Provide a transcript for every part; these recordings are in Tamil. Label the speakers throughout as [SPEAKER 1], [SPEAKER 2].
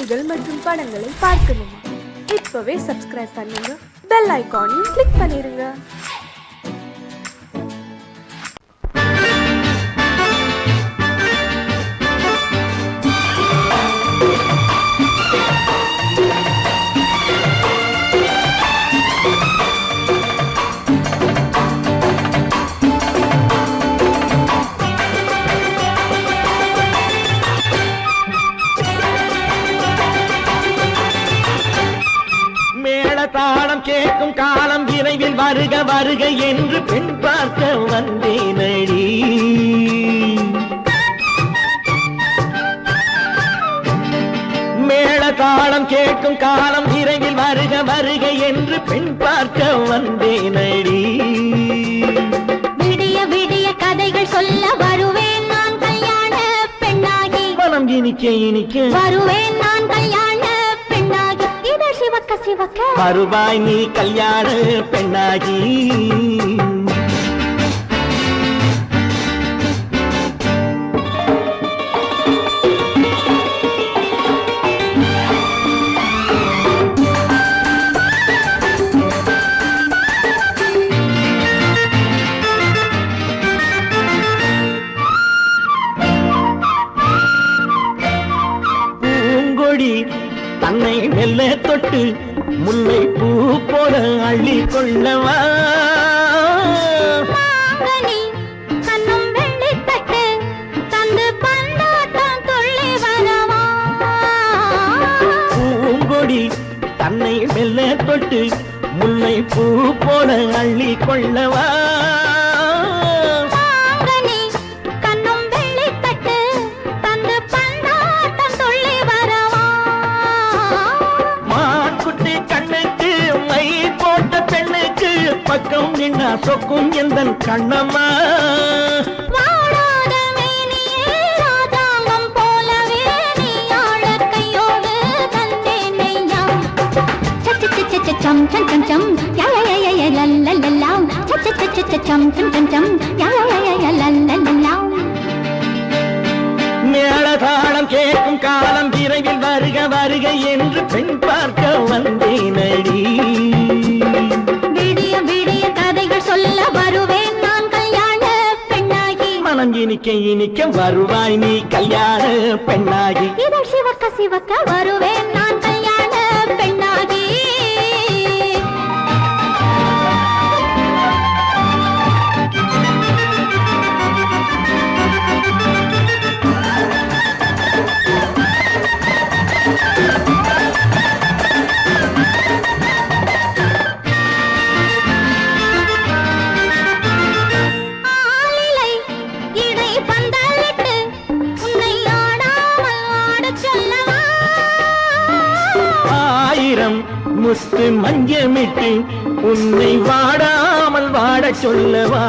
[SPEAKER 1] செய்திகள் மற்றும் படங்களை பார்க்கணுமா? இப்பவே சப்ஸ்கிரைப் பண்ணுங்க, பெல் ஐகானையும் கிளிக் பண்ணிருங்க.
[SPEAKER 2] தாளம் கேட்கும் காலம் விரைவில் வருக வருக என்று பெண் பார்க்க வந்தேனடி. மேள தாளம் கேட்கும் காலம் விரைவில் வருக வருக என்று பெண் பார்க்க வந்தேனடி.
[SPEAKER 3] விடிய விடிய கதைகள் சொல்ல வருவேன் நான் கல்யாண பெண்ணாகி.
[SPEAKER 2] மனம் இனிக்க இனிக்க
[SPEAKER 3] வருவேன் நான் கல்யாண பெண்ணாகி. இதழ் சிவக்க சிவக்க
[SPEAKER 2] வருவாய் நீ கல்யாண பெண்ணாகி. தன்னை மெல்ல தொட்டு முல்லை பூ போல அள்ளி கொள்ளவா.
[SPEAKER 3] கண்ணும் வெள்ளி தட்டு தந்து பந்தாட்டம் துள்ளி வரவா.
[SPEAKER 2] பூங்கொடி தன்னை மெல்ல தொட்டு முல்லை பூ போல அள்ளி கொள்ளவா. பக்கம் நின்னா சொக்கும் எந்தன் கண்ணம்மா.
[SPEAKER 3] வாழாத மேனியே ராஜாங்கம் போலவே நீ ஆழ கையோடு தந்தேனையா. சம் சம் சம் சம் யா யா யா யா லல்லல்லா. சம் சம் சம் சம் யா யா யா லல்லல்லா.
[SPEAKER 2] மேளதாளம் கேட்கும் காலம் விரைவில் வருக வருக என்று பெண் பார்க்க வந்தேனடி.
[SPEAKER 3] விடிய விடிய கதைகள் சொல்ல வருவேன் நான் கல்யாண பெண்ணாகி.
[SPEAKER 2] மனம் இனிக்க இனிக்க வருவாய் நீ கல்யாண பெண்ணாகி.
[SPEAKER 3] இதழ் சிவக்க சிவக்க வருவேன் நான் கல்யாண பெண்ணாகி.
[SPEAKER 2] முத்து மஞ்சமிட்டு உன்னை வாடாமல் வாட சொல்லவா.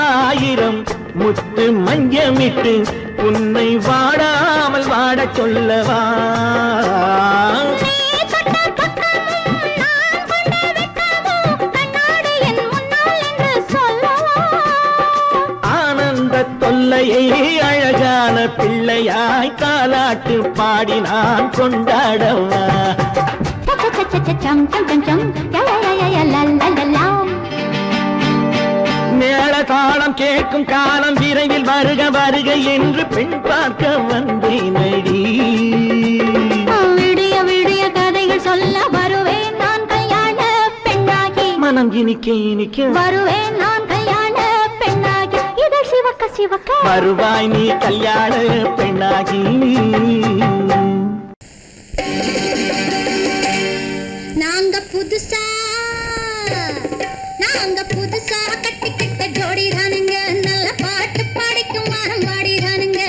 [SPEAKER 2] ஆயிரம் முத்து மஞ்சமிட்டு உன்னை வாடாமல் வாட சொல்லவா. தொல்லையை அழகான பிள்ளையாய் தாலாட்டு பாடி நான் கொண்டாடவா. மேளதாளம் கேட்கும் காலம் விரைவில் வருக வருக என்று பெண் பார்க்க வந்தேனடி.
[SPEAKER 3] விடிய விடிய கதைகள் சொல்ல வருவேன் நான் கல்யாண பெண்ணாகி.
[SPEAKER 2] மனம் இனிக்க இனிக்க
[SPEAKER 3] வருவேன் நான் கல்யாண பெண்ணாகி. இதழ் சிவக்க சிவக்க
[SPEAKER 2] வருவாய் நீ கல்யாண பெண்ணாகி.
[SPEAKER 3] நாங்க புதுசா கட்டிக்கிட்ட ஜோடி தானுங்க. நல்ல பாட்டு பாடிக்கும் வாரம் பாடி தானுங்க.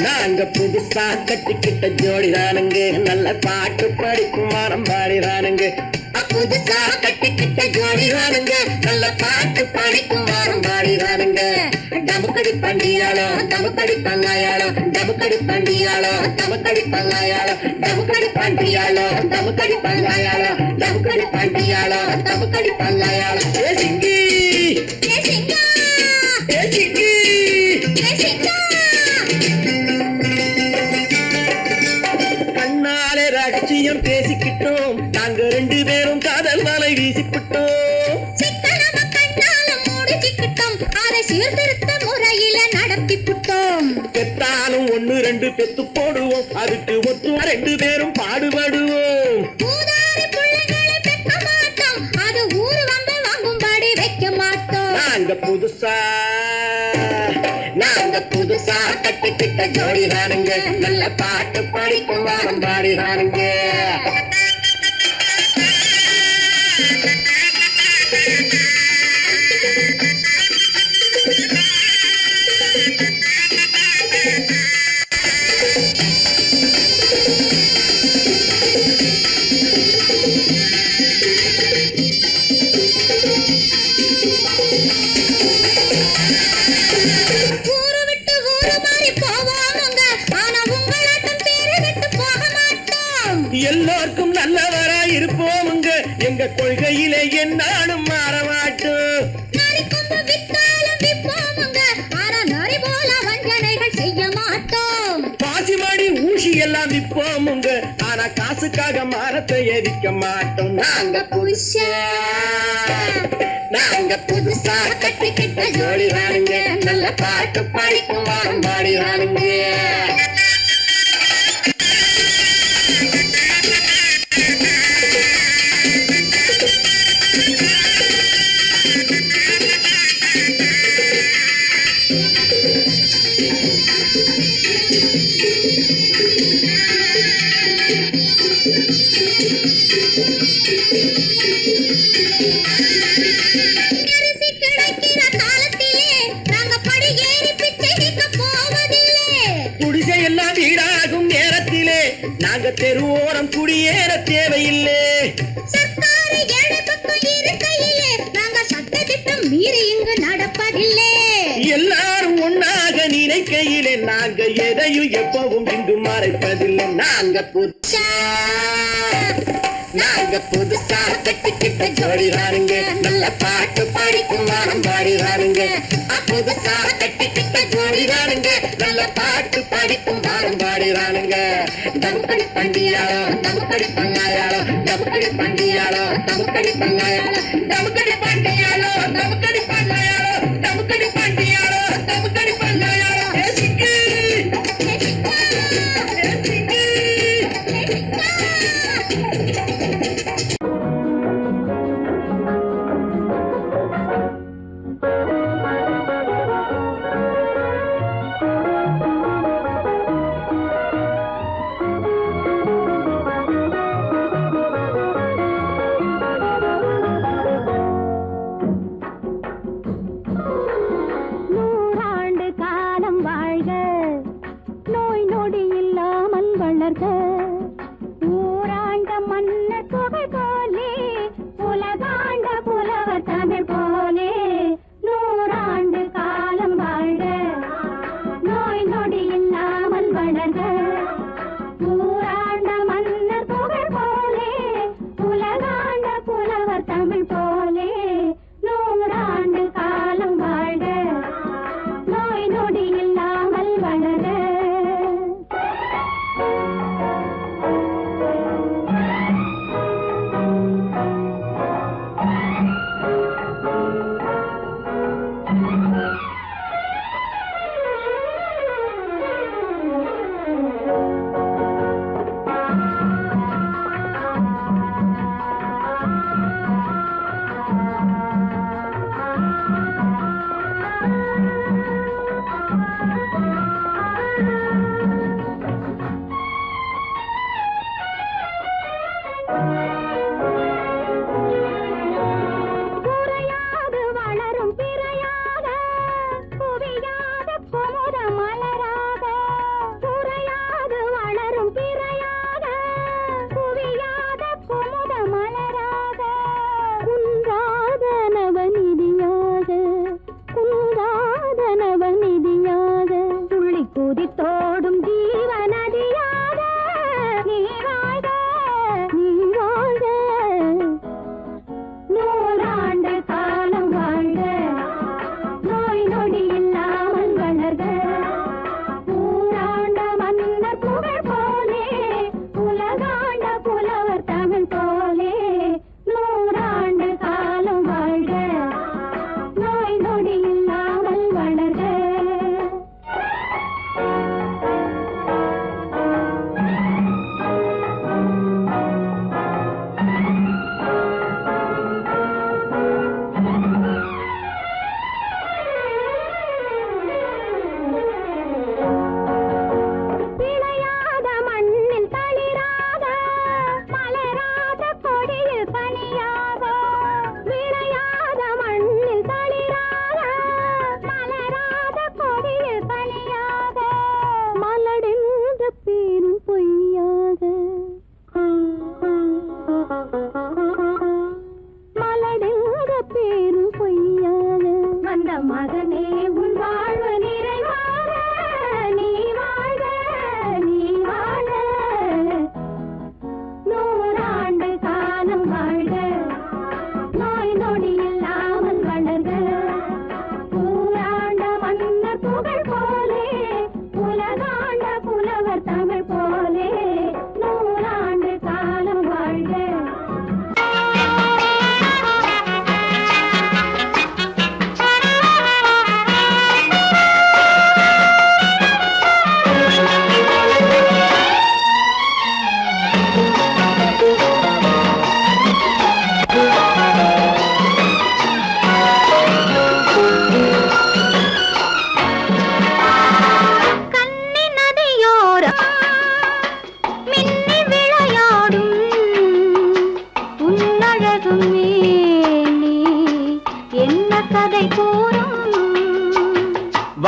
[SPEAKER 2] நாங்க புதுசா கட்டிக்கிட்ட ஜோடி தானுங்க. நல்ல பாட்டு படிக்கும் வாரம் பாடி தானுங்க. புதுசா கட்டிக்கிட்ட ஜோடி தானுங்க. நல்ல பாட்டு படிக்கும் வாரம் பாடி தானுங்க. டமுக்கடி பண்டியாளோ டமுக்கடி பங்காயாளோ டமு டமுக்கடி பாண்டியாளோ டமுக்கடி பங்காயாளோ டமுக்கடி பாண்டியாளோ டமுக்கடி பங்காயாளோ டமுக்கடி பாண்டியாளோ டமுக்கடி பங்காயாளோ ஏ சிங்கி
[SPEAKER 3] ஏ சிங்கா
[SPEAKER 2] ஏ சிங்கி
[SPEAKER 3] ஏ சிங்கா
[SPEAKER 2] கண்ணாலே ரகசியம் பேசிக்கிட்டோம் நாங்க 2 பேரும் காதல் வலை வீசிக்கிட்டோம்
[SPEAKER 3] சிக்கனம கண்ணால மூடிக்கிட்டோம் அதை சீர்திருத்த முறையில நடத்தி புட்டோம்
[SPEAKER 2] பெத்தாலும் 1 2 பெத்து போடுவோம் அதுக்கு ஒத்து 2 பேரும் பாடுபடுவோம்
[SPEAKER 3] ஊதாரி பிள்ளைகளை பெக்க மாட்டோம் அது ஊரு வந்து வாங்கும்படி வைக்க மாட்டோம் நாங்க புதுசா
[SPEAKER 2] கட்டிக்கிட்ட ஜோடி தானுங்க நல்ல பாட்டு படிக்கும் வாரம் பாடி தானுங்க
[SPEAKER 3] ஊரு விட்டு ஊரு மாறி போவோமுங்க ஆனா உங்களாட்டம் பேரு விட்டு போக மாட்டோம்
[SPEAKER 2] எல்லாருக்கும் நல்லவரா இருப்போமுங்க எங்க கொள்கையிலே என்னாலும் மாற மாட்டோம்
[SPEAKER 3] நரி கொம்பு வித்தாலும் விப்போமுங்க ஆனா நரி போல வஞ்சனைகள் செய்ய மாட்டோம்
[SPEAKER 2] பாசிமாடி ஊசி எல்லாம் விற்போமுங்க ஆனா காசுக்காக மரத்தை எரிக்க மாட்டோம் நாங்க புதுசா கட்டிக்கிட்ட ஜோடி தானுங்க நல்ல பாட்டு படிக்கும் வாரம் பாடி தானுங்க
[SPEAKER 3] அரிசி கிடைக்கிற காலத்திலே நாங்க படி ஏறி பிச்சை கேட்க போவதில்லை
[SPEAKER 2] குடிசை எல்லாம் வீடாகும் நேரத்திலே நாங்க தெருவோரம் குடியேற தேவையில்லை
[SPEAKER 3] சர்க்காரு ஏழை பக்கம் இருக்கையிலே நாங்க சட்ட திட்டம் மீறி இங்கு நடப்பதில்லை
[SPEAKER 2] எல்லாரும் ஒன்னாக நினைக்கையிலே நாங்க எதையும் எப்பவும் இங்கு மறைப்பதில்லை நாங்க புதுசா கட்டிக்கிட்ட ஜோடி தானுங்க நல்ல பாட்டு படிக்கும் வாரம் பாடி தானுங்க புதுசா கட்டிக்கிட்ட ஜோடி தானுங்க நல்ல பாட்டு படிக்கும் வாரம் பாடி தானுங்க டமுக்கடி பண்டியாளோ டமுக்கடி பங்காயாளோ டமுக்கடி பண்டியாளோ டமுக்கடி பங்காயாளோ டமுக்கடி பண்டியாளோ டமுக்கடி பங்காயாளோ டமுக்கடி பண்டியாளோ டமுக்கடி பங்காயாளோ ஏ சிக்கி ஏ சிக்கி
[SPEAKER 3] நூறாண்டு காலம் வாழ்க நோய் நொடி இல்லாமல் வளர்க ஊரா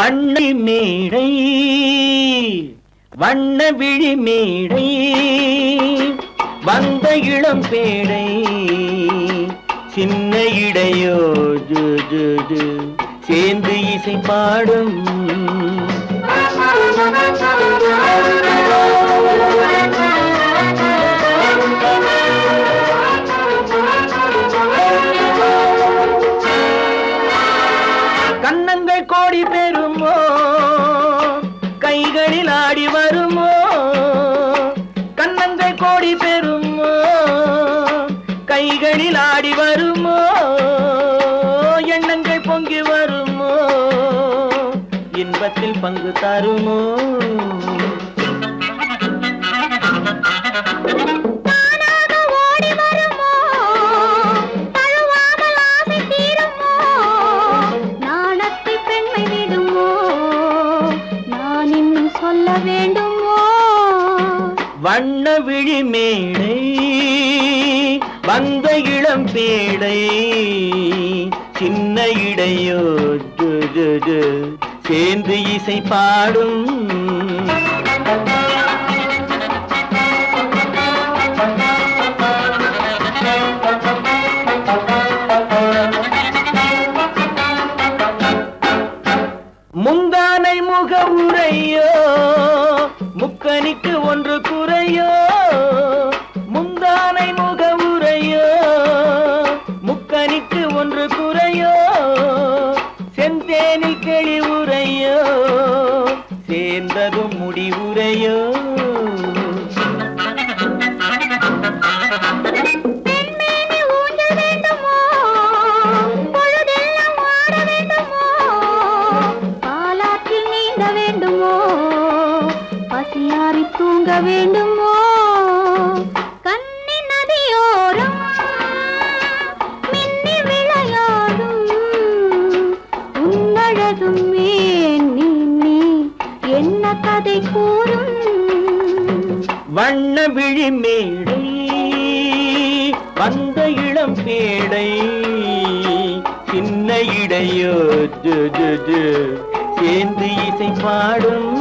[SPEAKER 4] வண்ண மேடை வண்ண விழி மேடை வந்த இளம் பேடை சின்ன இடையோ ஜு ஜு ஜு சேர்ந்து இசை பாடும் கண்ணங்கள் கோடி பெறுமோ கைகளில் ஆடி வருமோ கண்ணங்கள் கோடி பெறுமோ கைகளில் ஆடி வருமோ எண்ணங்கள் பொங்கி வருமோ இன்பத்தில் பங்கு தருமோ வண்ண விழி மேடை வந்த இளம் பேடை சின்ன இடையோ ஜு ஜு ஜு சேர்ந்து இசை பாடும் முந்தானை முகவுரையோ முக்கனிக்கு ஒன்று குறையோ முந்தானை முகவுரையோ முக்கனிக்கு ஒன்று குறையோ செந்தேனில் கிளி உரையோ சேர்ந்ததும் முடிவுரையோ
[SPEAKER 3] தூங்க வேண்டுமோ கண்ணி நதியோரம் மின்னி விளையாடும் உன்னழகும் நீ என்ன கதை கூறும்
[SPEAKER 4] வண்ண விழி மேடை வந்த இளம் பேடை சின்ன இடையோ ஜு ஜு ஜு சேர்ந்து இசை பாடும்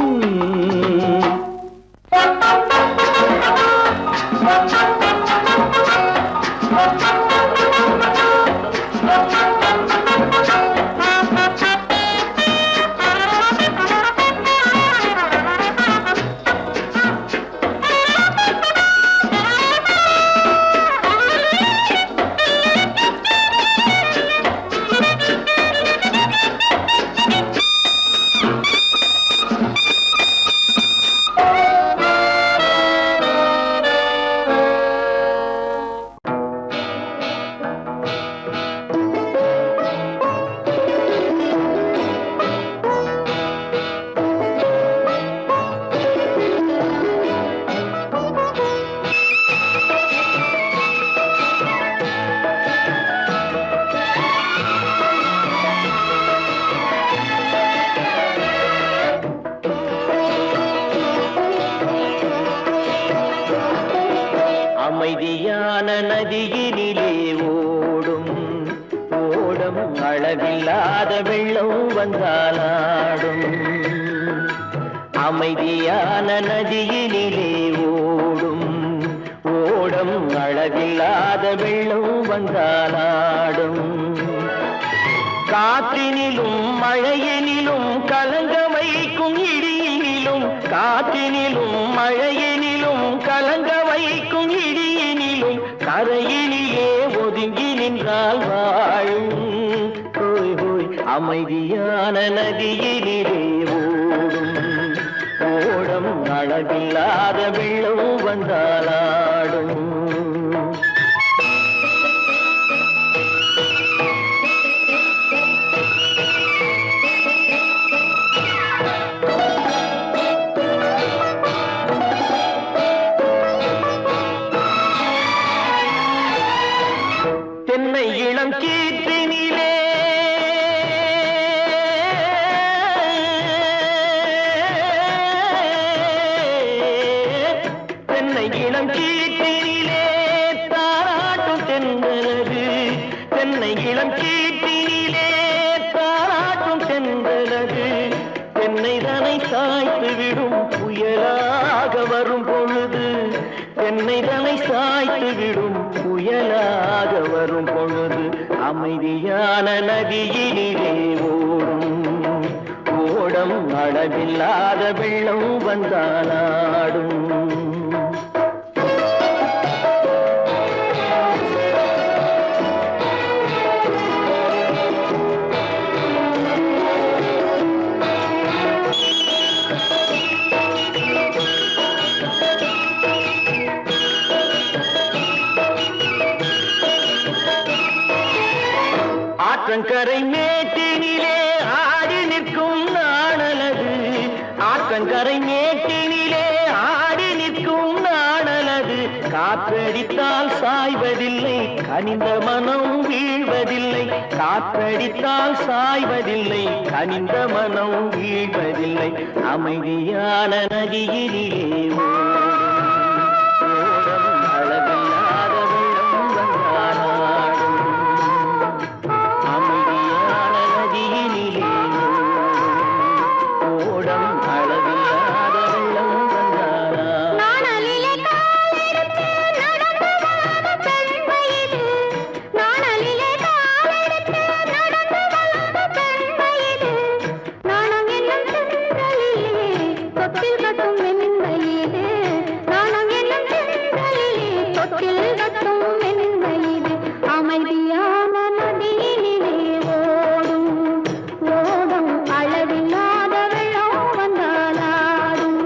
[SPEAKER 4] அமைதியான நதியினிலே ஓடும் ஓடம் அளவில்லாத வெள்ளம் வந்தாலாடும் அமைதியான நதியினிலே ஓடும் ஓடம் அளவில்லாத வெள்ளம் வந்தாலாடும் காற்றினிலும் மழையினிலும் கலங்க வைக்கும் இடியினிலும் காற்றினிலும் மழையினிலும் கலங்க வைக்கும் இடியினிலும் கரையினிலே ஒதுங்கி நின்றால் வாழும் ஹோய் ஹோய் அமைதியான நதியினிலே ஓடும் ஓடம் அளவில்லாத வெள்ளம் வந்தாலாடும் தென்னை இளம் கீற்றினிலே தென்னை இளம் கீற்றினிலே தாராட்டும் தென்றலது தென்னை இளம் கீற்றினிலே தாராட்டும் தென்றலது தென்னைதனை சாய்த்து விடும் புயலாக வரும் பொழுது, தென்னைதனை சாய்த்து விடும் புயலாக வரும் பொழுது, அமைதியான நதியினிலே ஓடும் ஓடம் அளவில்லாத வெள்ளம் வந்தாலாடும். ஆற்றங்கரை மேட்டினிலே ஆடி நிற்கும் நாணலது, ஆற்றங்கரை மேட்டினிலே ஆடி நிற்கும் நாணலது, காற்றடித்தால் சாய்வதில்லை கனிந்த மனம் வீழ்வதில்லை, காற்றடித்தால் சாய்வதில்லை கனிந்த மனம் வீழ்வதில்லை, அமைதியான நதியிலே ஓடும் அளவில்லாத வெள்ளம் வந்தாலாடும். அமைதியான நதியினிலே ஓடம் அளவில்லாத வெள்ளம் வந்தாலாடும்.
[SPEAKER 3] நாணலிலே காலெடுத்து நடந்து வளர்ந்த பெண் வயது, நாணலிலே காலெடுத்து நடந்து வளர்ந்த பெண் வயது, நாணம் என்னும் செந்தலிலே தொட்டில் கட்டும் மென் வயது, நாணம் என்னும் செந்தலிலே தொட்டில் கட்டும் மென் வயது, அமைதியான நதியினிலே ஓடும் ஓடும் அளவில்லாத வெள்ளம் வந்தாலாடும்.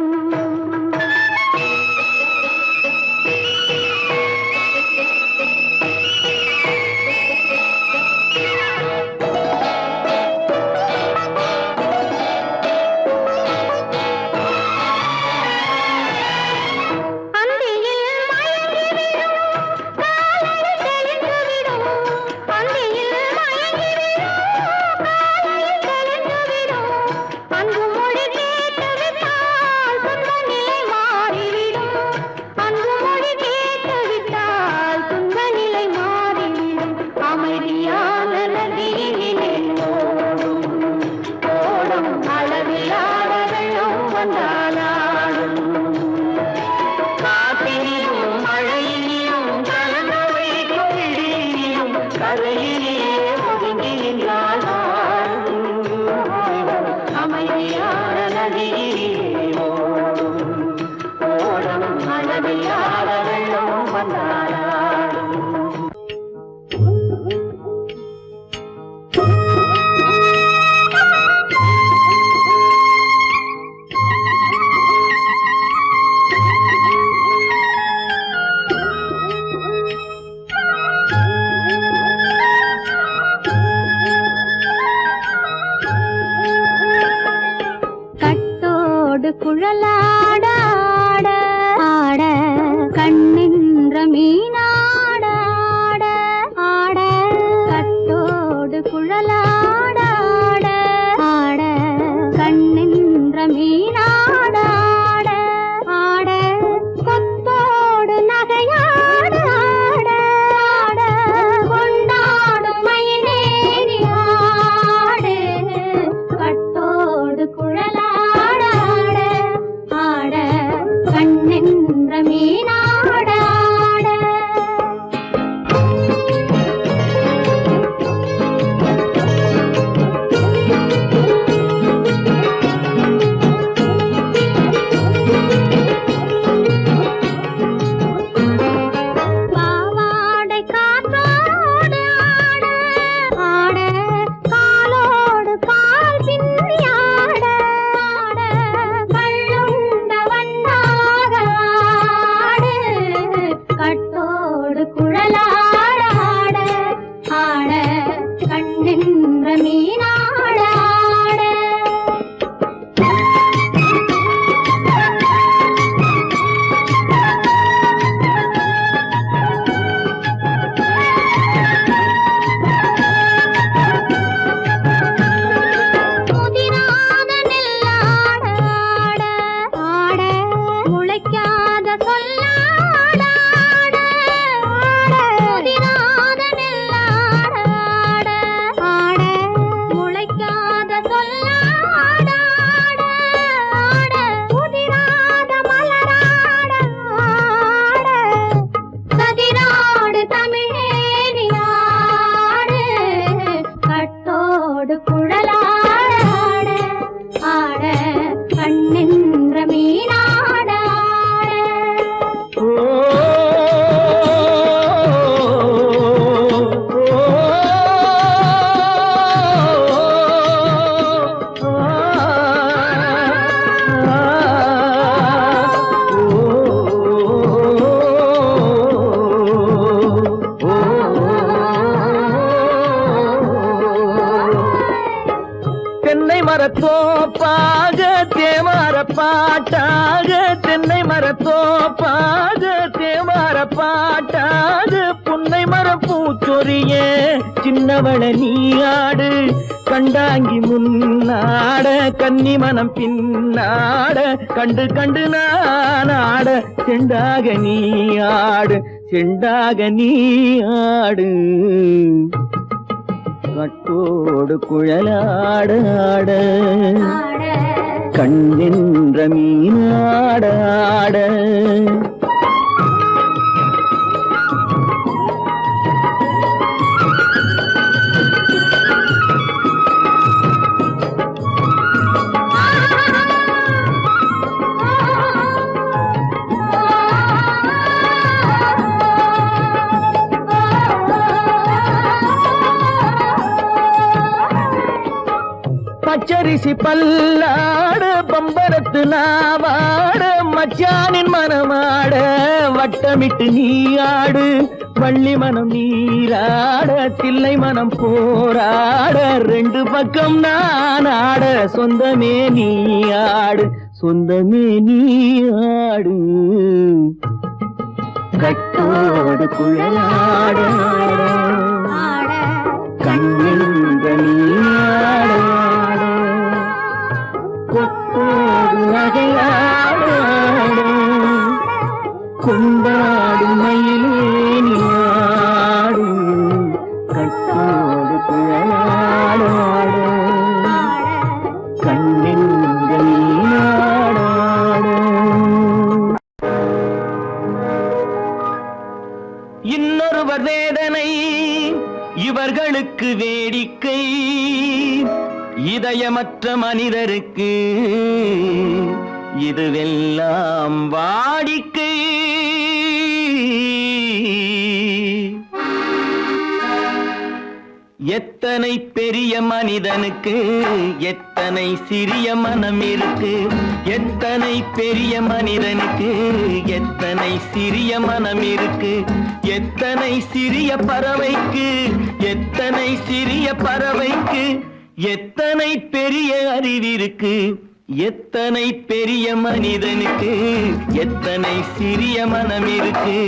[SPEAKER 3] அந்தியில் மயங்கிவிடும் காலையில் தெளிந்துவிடும்,
[SPEAKER 4] பாட்டாக தென்னை மரத்தோப்பாக தேவார பாட்டாக புன்னை மரம் பூச்சொரிய சின்னவள நீயாடு கண்டாங்கி முன்னாட கன்னி மனம் பின்னாட கண்டு கண்டு நானாட செண்டாக நீயாடு செண்டாக நீயாடு கட்டோடு குழலாடாட கண்ணென்ற மீனாடாட பச்சரிசி பல்லாட பம்பரத்து நாவாட மச்சானின் மனமாட வட்டமிட்டு நீயாடு வள்ளி மனம் நீராட தில்லை மனம் போராட ரெண்டு பக்கம் நானாட சொந்தமே நீயாடு சொந்தமே நீயாடு கட்டோடு குழலாட கண்ணென்ற நீயாட கொத்தோடு நகையாட கொண்டாடு மயிலேனியாடு கட்டோடு குழலாட கண்ணென்ற நீயாட இன்னொருவர் வேதனை இவர்களுக்கு வேடிக்கை இதயமற்ற மனிதருக்கு இதுவெல்லாம் வாடிக்கை எத்தனை பெரிய மனிதனுக்கு எத்தனை சிறிய மனம் இருக்கு எத்தனை பெரிய மனிதனுக்கு எத்தனை சிறிய மனம் இருக்கு எத்தனை சிறிய பறவைக்கு எத்தனை சிறிய பறவைக்கு எத்தனை பெரிய அறிவிருக்கு எத்தனை பெரிய மனிதனுக்கு எத்தனை சிறிய மனம் இருக்கு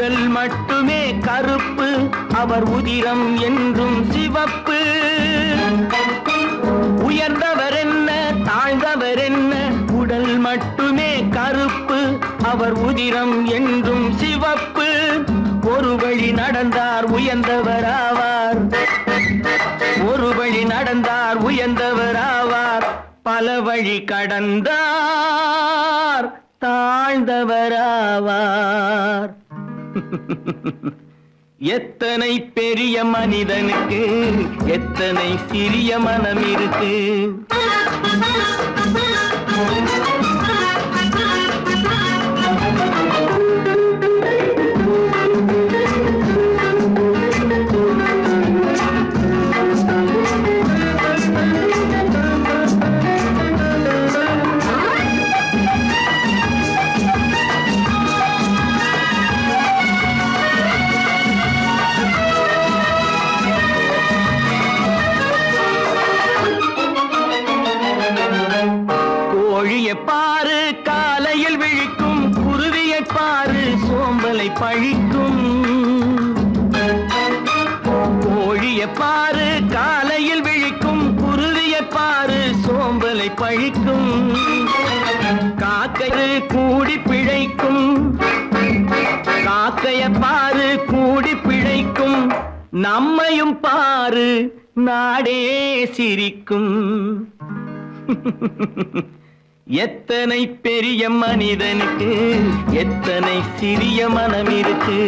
[SPEAKER 4] உடல் மட்டுமே கருப்பு அவர் உதிரம் என்றும் சிவப்பு உயர்ந்தவர் என்ன தாழ்ந்தவர் என்ன உடல் மட்டுமே கருப்பு அவர் உதிரம் என்றும் சிவப்பு ஒரு வழி நடந்தார் உயர்ந்தவராவார் ஒரு வழி நடந்தார் உயர்ந்தவராவார் பல வழி கடந்தார் தாழ்ந்தவராவார் எத்தனை பெரிய மனிதனுக்கு எத்தனை சிறிய மனம் இருக்கு பாரு காலையில் விழிக்கும் குருவியை பாரு சோம்பலை பழிக்கும் கோழியை பாரு காலையில் விழிக்கும் குருவியை பாரு சோம்பலை பழிக்கும் காக்கை கூடி பிழைக்கும் காக்கைய பாரு கூடி பிழைக்கும் நம்மையும் பாரு நாடே சிரிக்கும் எத்தனை பெரிய மனிதனுக்கு எத்தனை சிறிய மனம் இருக்கு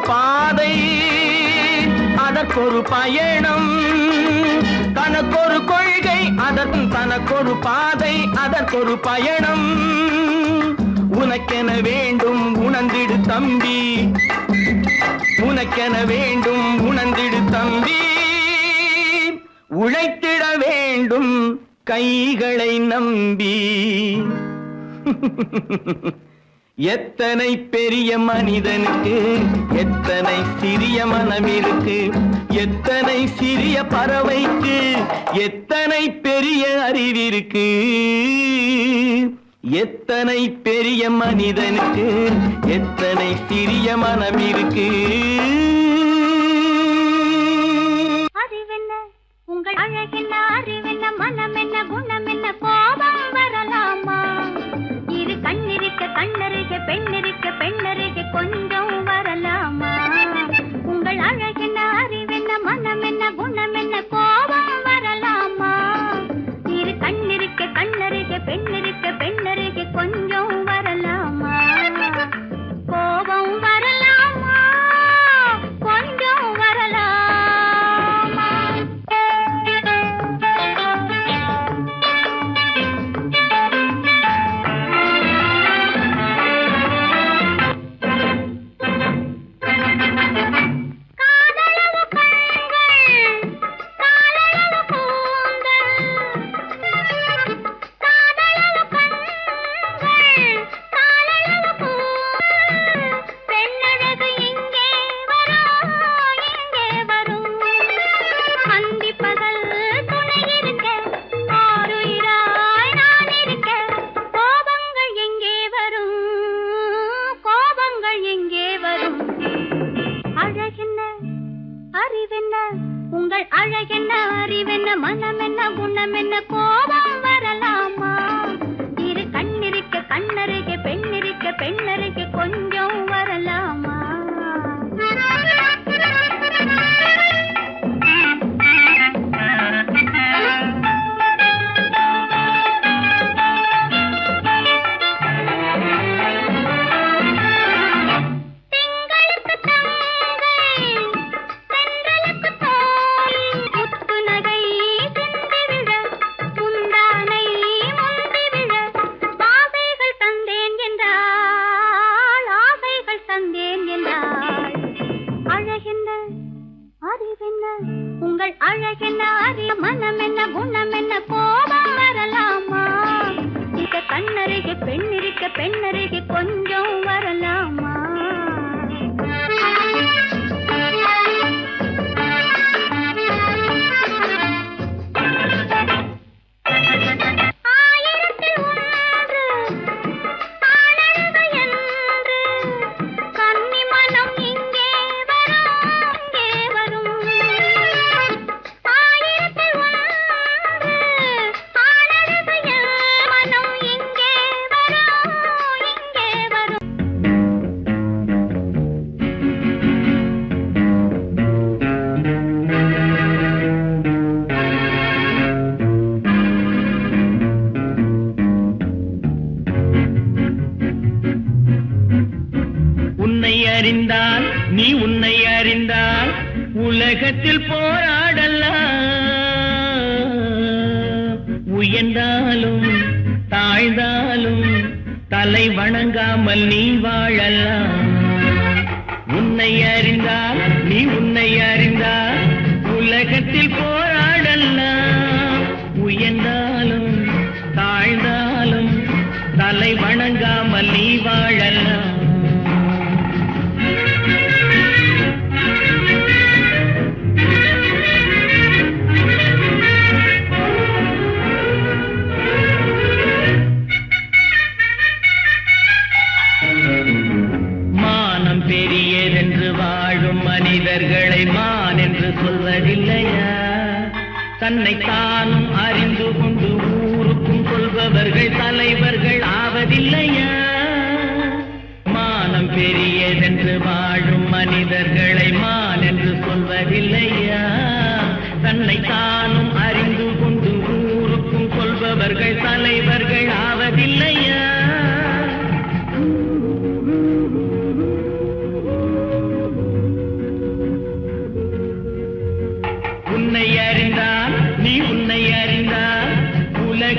[SPEAKER 4] பாதை அதற்கொரு பயணம் தனக்கொரு கொள்கை அதற்கு தனக்கொரு பாதை அதற்கொரு பயணம் உனக்கென வேண்டும் உணர்ந்திடு தம்பி உனக்கென வேண்டும் உணர்ந்திடு தம்பி உழைத்திட வேண்டும் கைகளை நம்பி எத்தனை பெரிய மனிதனுக்கு எத்தனை சிறிய மனம் இருக்கு எத்தனை சிறிய பறவைக்கு எத்தனை பெரிய அறிவிருக்கு எத்தனை பெரிய மனிதனுக்கு எத்தனை சிறிய மனம் இருக்கு
[SPEAKER 3] அறிவென்ன உங்கள் அழகென்ன அறிவென்ன மனம் என்ன குணம் என்ன கோபம் வரலாமா இரு கண்ணிருக்க கண்ணருக பெண்ணருக பெண்ணருக கொஞ்சம் வரலாமா உங்கள் அழகென்ன அறிவென்ன மனம் என்ன குணம் என்ன கோபம் வரலாமா இரு கண்ணிருக்க கண்ணருக பெண்ணருக பெண்ணருக கொஞ்சம் வரலாமா கோபம் வரலாமா கொஞ்சம் வரலாமா உங்கள் அழகென்ன அறிவென்ன மனம் என்ன குணம் என்ன கோபம் வரலாமா இரு கண்ணிருக்க கண்ணருக பெண்ணிருக்க பெண்ணருக கொஞ்சம் வரலாமா உங்கள் அழகென்ன அறிய மனம் என்ன குணம் என்ன கோபம் வரலாமா இத கண்ணருக பெண்ணிருக்க பெண்ணருக கொஞ்சம் வரலாமா
[SPEAKER 4] அறிந்தால் நீ உன்னை அறிந்தால் உலகத்தில் போராடலாம் உயர்ந்தாலும் தாழ்ந்தாலும் தலை வணங்காமல் நீ வாழலாம் உன்னை அறிந்தால் நீ உன்னை அறிந்தால் உலகத்தில் போராடலாம் உயர்ந்தாலும் தாழ்ந்தாலும் தலை வணங்காமல் நீ வாழலாம் மனிதர்களை மான் என்று சொல்வதில்லையா தன்னை தானும் அறிந்து கொண்டு ஊருக்கும் சொல்பவர்கள் தலைவர்கள் ஆவதில்லையா மானம் பெரியதென்று வாழும் மனிதர்களை மான் என்று சொல்வதில்லையா தன்னை தானும் அறிந்து கொண்டு ஊருக்கும் சொல்பவர்கள் தலைவர்கள் ஆவதில்லையா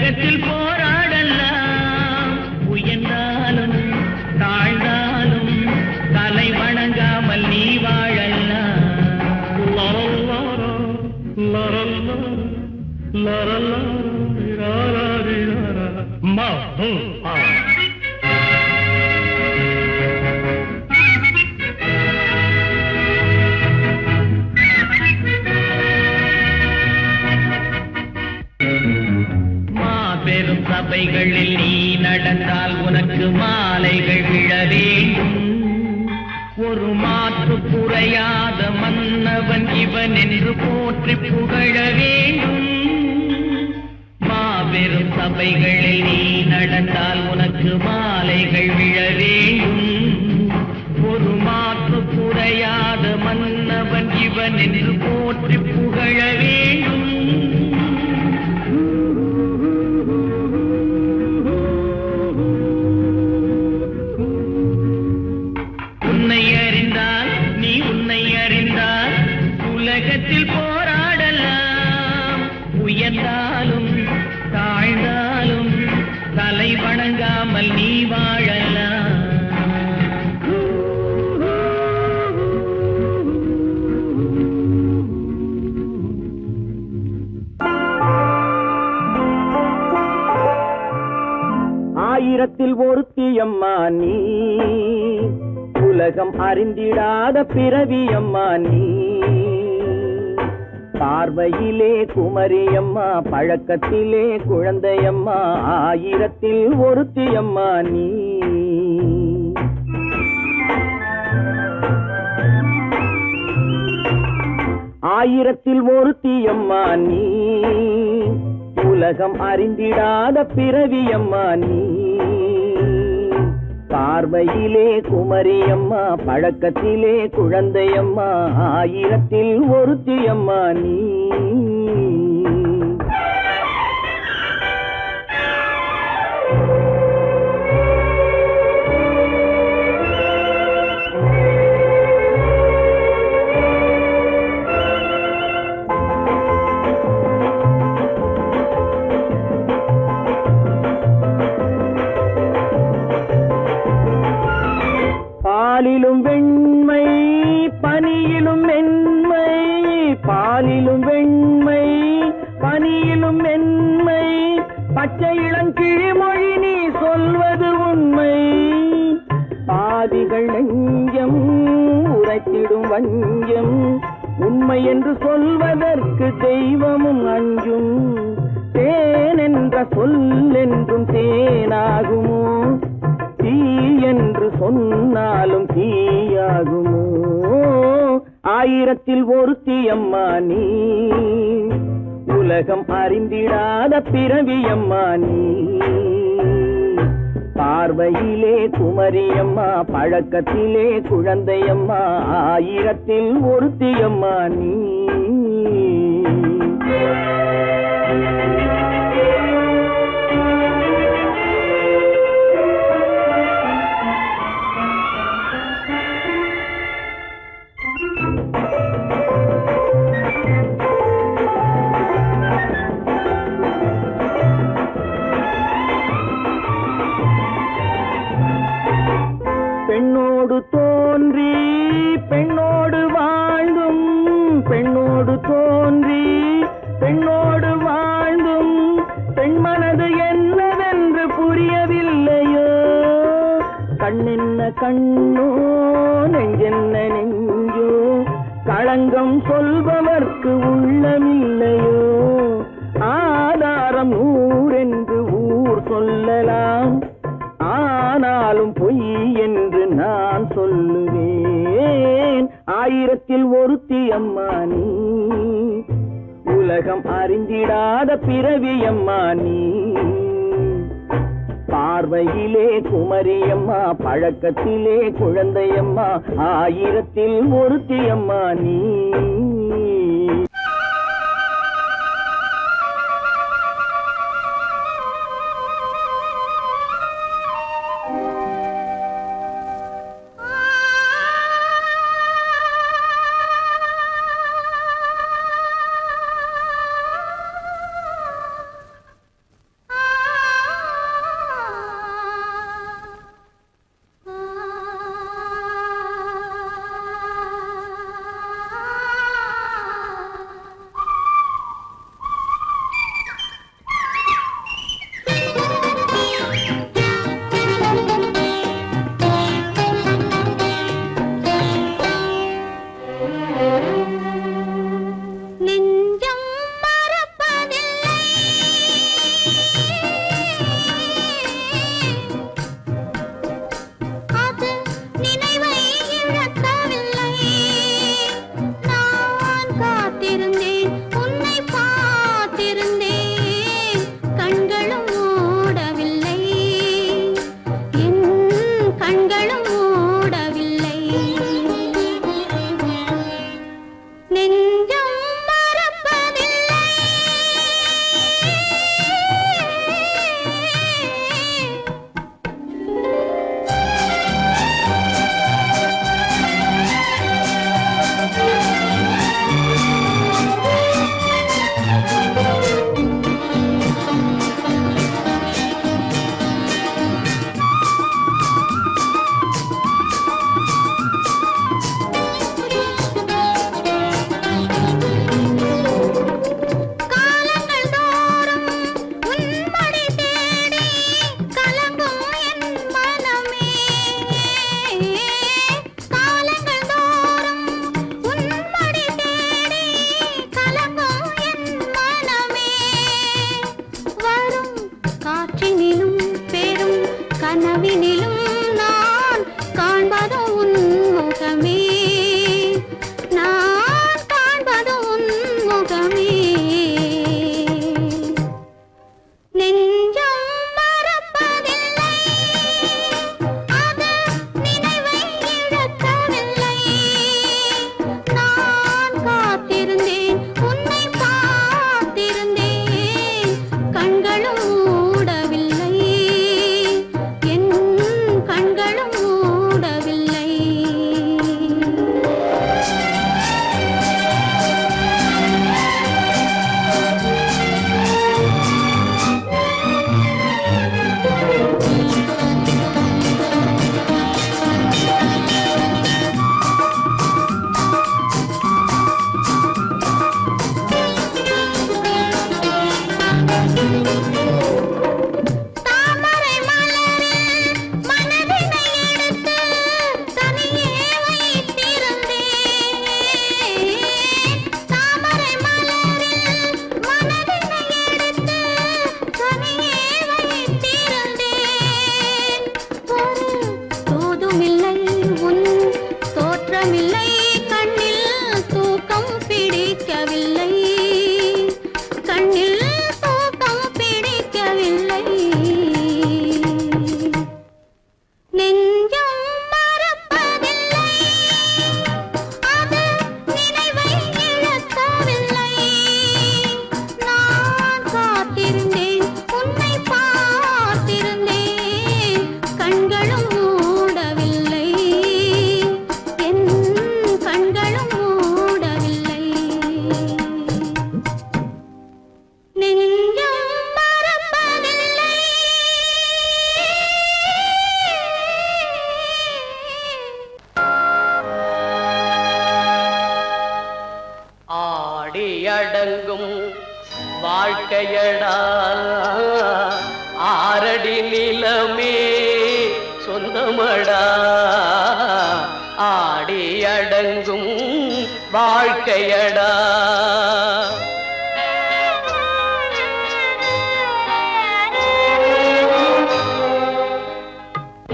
[SPEAKER 4] உலகத்தில் போராடலாம், உயர்ந்தாலும் தாழ்ந்தாலும் தலை வணங்காமல் நீ வாழலாம். மாபெரும் சபைகளில் நீ நடந்தால் உனக்கு மாலைகள் விழ வேண்டும். ஒரு மாற்று குறையாத மன்னவன் இவன் என்று போற்றி புகழ வேண்டும். மாபெரும் சபைகளில் நீ நடந்தால் உனக்கு மாலைகள் விழ வேண்டும். ஒரு மாற்று குறையாத மன்னவன் இவன் என்று போற்றி புகழ வேண்டும். உலகத்தில் போராடலாம், உயர்ந்தாலும் தாழ்ந்தாலும் தலை வணங்காமல் நீ வாழலாம்.
[SPEAKER 2] ஆயிரத்தில் ஒருத்தியம்மா நீ, உலகம் அறிந்திடாத பிறவியம்மா நீ. பார்வையிலே குமரியம்மா, பழக்கத்திலே குழந்தையம்மா, ஆயிரத்தில் ஒருத்தியம்மா நீ. ஆயிரத்தில் ஒருத்தியம்மா நீ, உலகம் அறிந்திடாத பிறவியம்மா நீ. பார்வையிலே குமரியம்மா, பழக்கத்திலே குழந்தையம்மா, ஆயிரத்தில் ஒருத்தியம்மா நீ. பாலிலும் வெண்மை பனியிலும் மென்மை, பாலிலும் வெண்மை பனியிலும் மென்மை, பச்சை இளங்கிழிமொழி நீ சொல்வது உண்மை. பாதிகள் நெஞ்சம் உரைத்திடும் வஞ்சம், உண்மை என்று சொல்வதற்கு தெய்வமும் அஞ்சும். தேன் என்ற சொல் என்றும் தேனாகுமோ, தீ என்று சொன்னாலும் தீயாகுமோ. ஆயிரத்தில் ஒருத்தியம்மா நீ, உலகம் அறிந்திடாத பிறவியம்மா நீ. பார்வையிலே குமரியம்மா, பழக்கத்திலே குழந்தையம்மா, ஆயிரத்தில் ஒருத்தியம்மா நீ. பெண்ணோடு தோன்றி பெண்ணோடு வாழ்ந்தும், பெண்ணோடு தோன்றி பெண்ணோடு வாழ்ந்தும், பெண் மனது என்னவென்று புரியவில்லையோ. கண்ணென்ன கண்ணோ, நெஞ்சென்ன நெஞ்சோ, களங்கம் சொல்பவர்க்கு உள்ளமில்லையோ. ஆதாரம் ஊரென்று ஊர் சொல்லலாம், ஆனாலும் பொய் என்று நான் சொல்லுவேன். ஆயிரத்தில் ஒருத்தியம்மா நீ, உலகம் அறிந்திடாத பிறவியம்மா நீ. பார்வையிலே குமரியம்மா, பழக்கத்திலே குழந்தையம்மா, ஆயிரத்தில் ஒருத்தியம்மா நீ.
[SPEAKER 3] கனவினிலும் நான் காண்பது உன் முகமே, நான் காண்பது உன் முகமே. நெஞ்சம் மறப்பதில்லை, அது நினைவை இழக்கவில்லை. நான் காத்திருந்தேன், உன்னை பார்த்திருந்தேன், கண்களும் மூடவில்லை, என் கண்களும் மூடவில்லை. தாமரை மலரில் மனதினை எடுத்து தனியே வைத்திருந்தேன். தாமரை மலரில் மனதினை எடுத்து தனியே வைத்திருந்தேன். ஒரு தூதுமில்லை, உன் தோற்றமில்லை, கண்ணில் தூக்கம் பிடிக்கவில்லை, கண்ணில் தூக்கம் பிடிக்கவில்லை. நெஞ்சம் மறப்பதில்லை, அது நினைவை இழக்கவில்லை. நான் காத்திருந்தேன், உன்னை பார்த்திருந்தேன், கண்களும் மூடவில்லை, என் கண்களும் மூடவில்லை. நெஞ்சம் மறப்பதில்லை.
[SPEAKER 4] ஆடியடங்கும் வாழ்க்கையடா ஆரடி நிலமே சொந்தமடா. ஆடியடங்கும் வாழ்க்கையடா.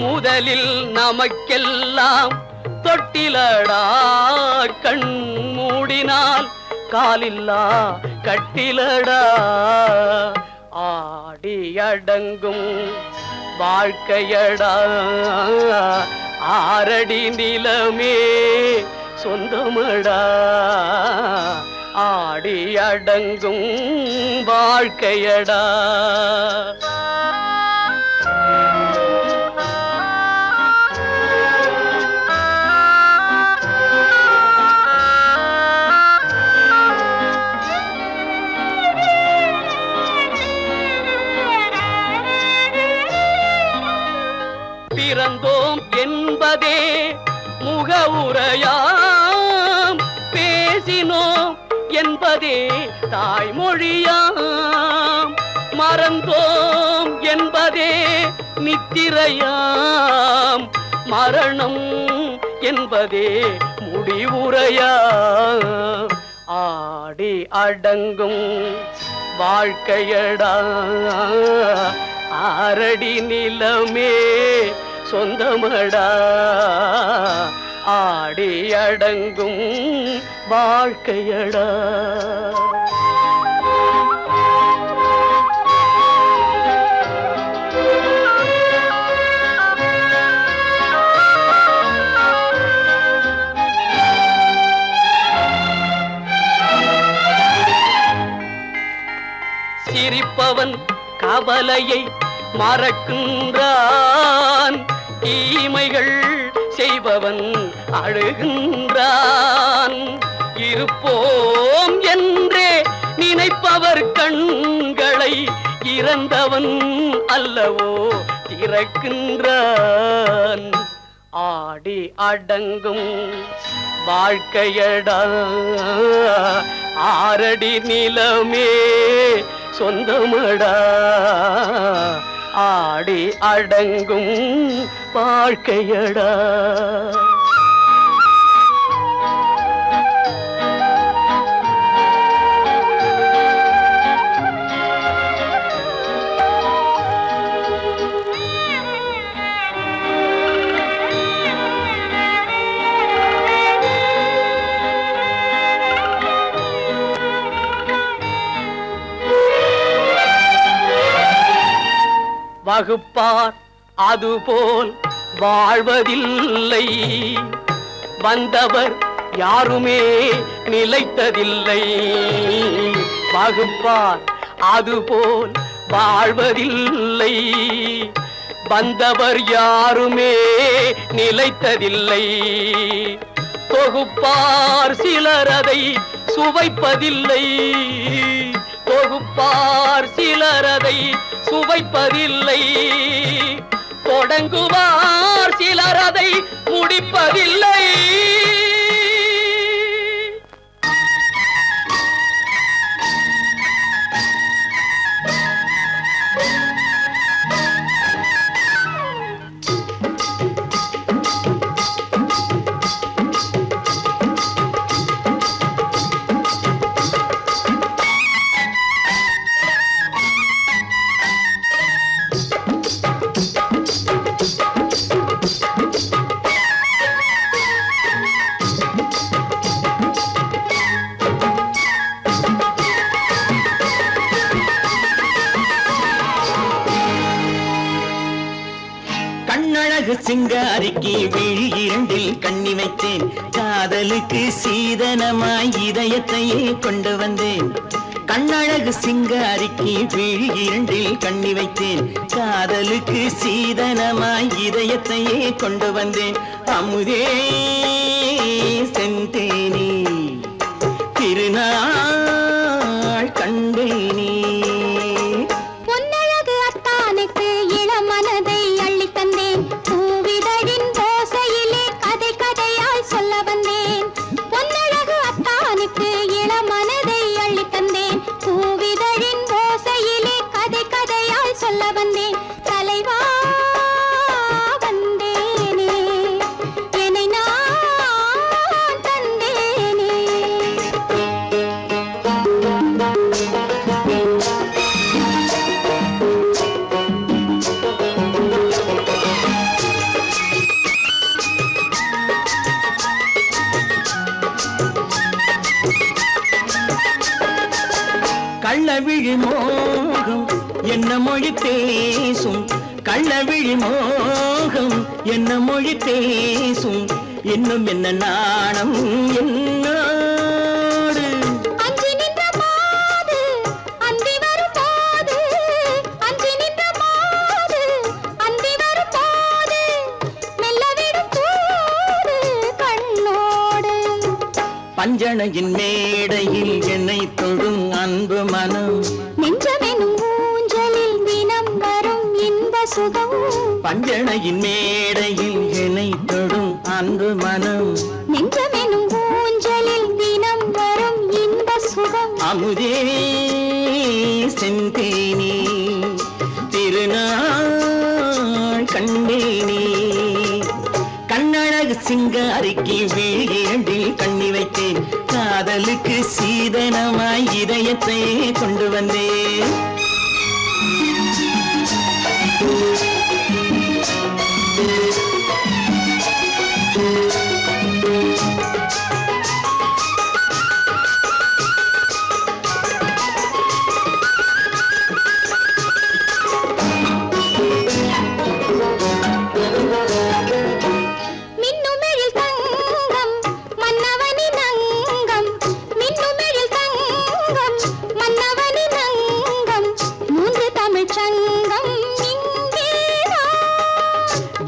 [SPEAKER 4] முதலில் நமக்கெல்லாம் தொட்டிலடா, கண் மூடினால் காலில்லா கட்டிலடா. ஆடியடங்கும் வாழ்க்கையடா ஆரடி நிலமே சொந்தமடா. ஆடியடங்கும் வாழ்க்கையடா. பிறந்தோம் என்பதே முகவுரையாம், பேசினோம் என்பதே தாய்மொழியாம், மறந்தோம் என்பதே நித்திரையாம், மரணம் என்பதே முடிவுரையாம். ஆடி அடங்கும் வாழ்க்கையடா ஆரடி நிலமே சொந்தமடா. ஆடி அடங்கும் வாழ்க்கையடா. சிரிப்பவன் கவலையை மறக்கின்றான், தீமைகள் செய்பவன் அழுகின்றான். இருப்போம் என்றே நினைப்பவர் கண்களை இறந்தவன் அல்லவோ திறக்கின்றான். ஆடி அடங்கும் வாழ்க்கையடா ஆரடி நிலமே சொந்தமடா. ஆடி அடங்கும் வாழ்க்கையடா. வகுப்பார் அதுபோல் வாழ்வதில்லை, வந்தவர் யாருமே நிலைத்ததில்லை. வகுப்பார் அதுபோல் வாழ்வதில்லை, வந்தவர் யாருமே நிலைத்ததில்லை. தொகுப்பார் சிலர் அதை சுவைப்பதில்லை, தொகுப்பார் சிலர் அதை சுவைப்பதில்லை. தொடங்குவார் சிலர் அதை முடிப்பதில்லை.
[SPEAKER 2] கண்ணழகு சிங்காரிக்கு விழி இரண்டில் கண்ணி வைத்தேன், காதலுக்கு சீதனமாய் இதயத்தையே கொண்டு வந்தேன். கண்ணழகு சிங்காரிக்கு விழி இரண்டில் கண்ணி வைத்தேன், காதலுக்கு சீதனமாய் இதயத்தையே கொண்டு வந்தேன். அமுதே செந்தேனே திருநாள் கண்டேனே.
[SPEAKER 3] பொன்னழகு அத்தானுக்கு இளமனதை அள்ளித் தந்தேன், பூவிதழின் ஓசையிலே கதை கதையாய் சொல்ல வந்தேன். பொன்னழகு அத்தானுக்கு இளமனதை அள்ளித் தந்தேன், பூவிதழின் ஓசையிலே கதை கதையாய் சொல்ல வந்தேன். தலைவா வந்தேனே, என்னை நான் தந்தேனே.
[SPEAKER 2] கள்ளவிழி மோகம் என்ன மொழி பேசும், கள்ளவிழி மோகம் என்ன மொழி பேசும். இன்னும் என்ன நாணம் என்னோடு.
[SPEAKER 3] அஞ்சி நின்ற மாது அந்தி வரும் போது, அஞ்சி நின்ற மாது அந்தி வரும் போது, மெல்ல விடும் கூடு கண்ணோடு.
[SPEAKER 2] பஞ்சணையின் மேடையில் என்னை தொடும் அன்பு மனம்,
[SPEAKER 3] நெஞ்சமெனும் ஊஞ்சலில் தினம் வரும் இன்ப சுகம்.
[SPEAKER 2] பஞ்சணையின் மேடையில் என்னை தொடும் அன்பு மனம்.
[SPEAKER 3] நெஞ்சமெனும் ஊஞ்சலில் தினம் வரும் இன்ப சுகம்.
[SPEAKER 2] அமுதே செந்தேனே திருநாள் கண்டேனே. கண்ணழகு சிங்காரிக்கு விழி இரண்டில் கண்ணி வைத்தேன், காதலுக்கு சீதனமாய் இதயத்தை கொண்டு வந்தேன்.
[SPEAKER 3] மின்னுமெழில் தங்கம் மன்னவனின் அங்கம், மின்னுமெழில் தங்கம் மன்னவனின் அங்கம், மூன்று தமிழ்ச் சங்கம் இங்கேதான்.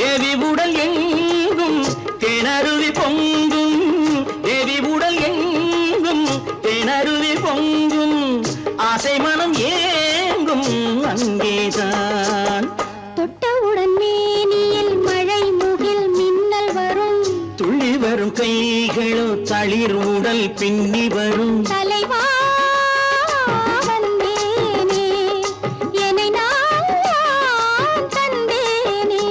[SPEAKER 2] தேவி உடல் எங்கும் தேனருவி பொங்கும், தேவி உடல் எங்கும் தேனருவி பொங்கும். ஆசை மனம் ஏங்கும் அங்கேதான்.
[SPEAKER 3] தொட்டவுடன் மேனியில் மழை முகில் மின்னல் வரும்,
[SPEAKER 2] துள்ளி வரும் கைகளோ தளிர் உடல் பின்னி வரும்.
[SPEAKER 3] தலைவா வந்தேனே, என்னை நான் தந்தேனே.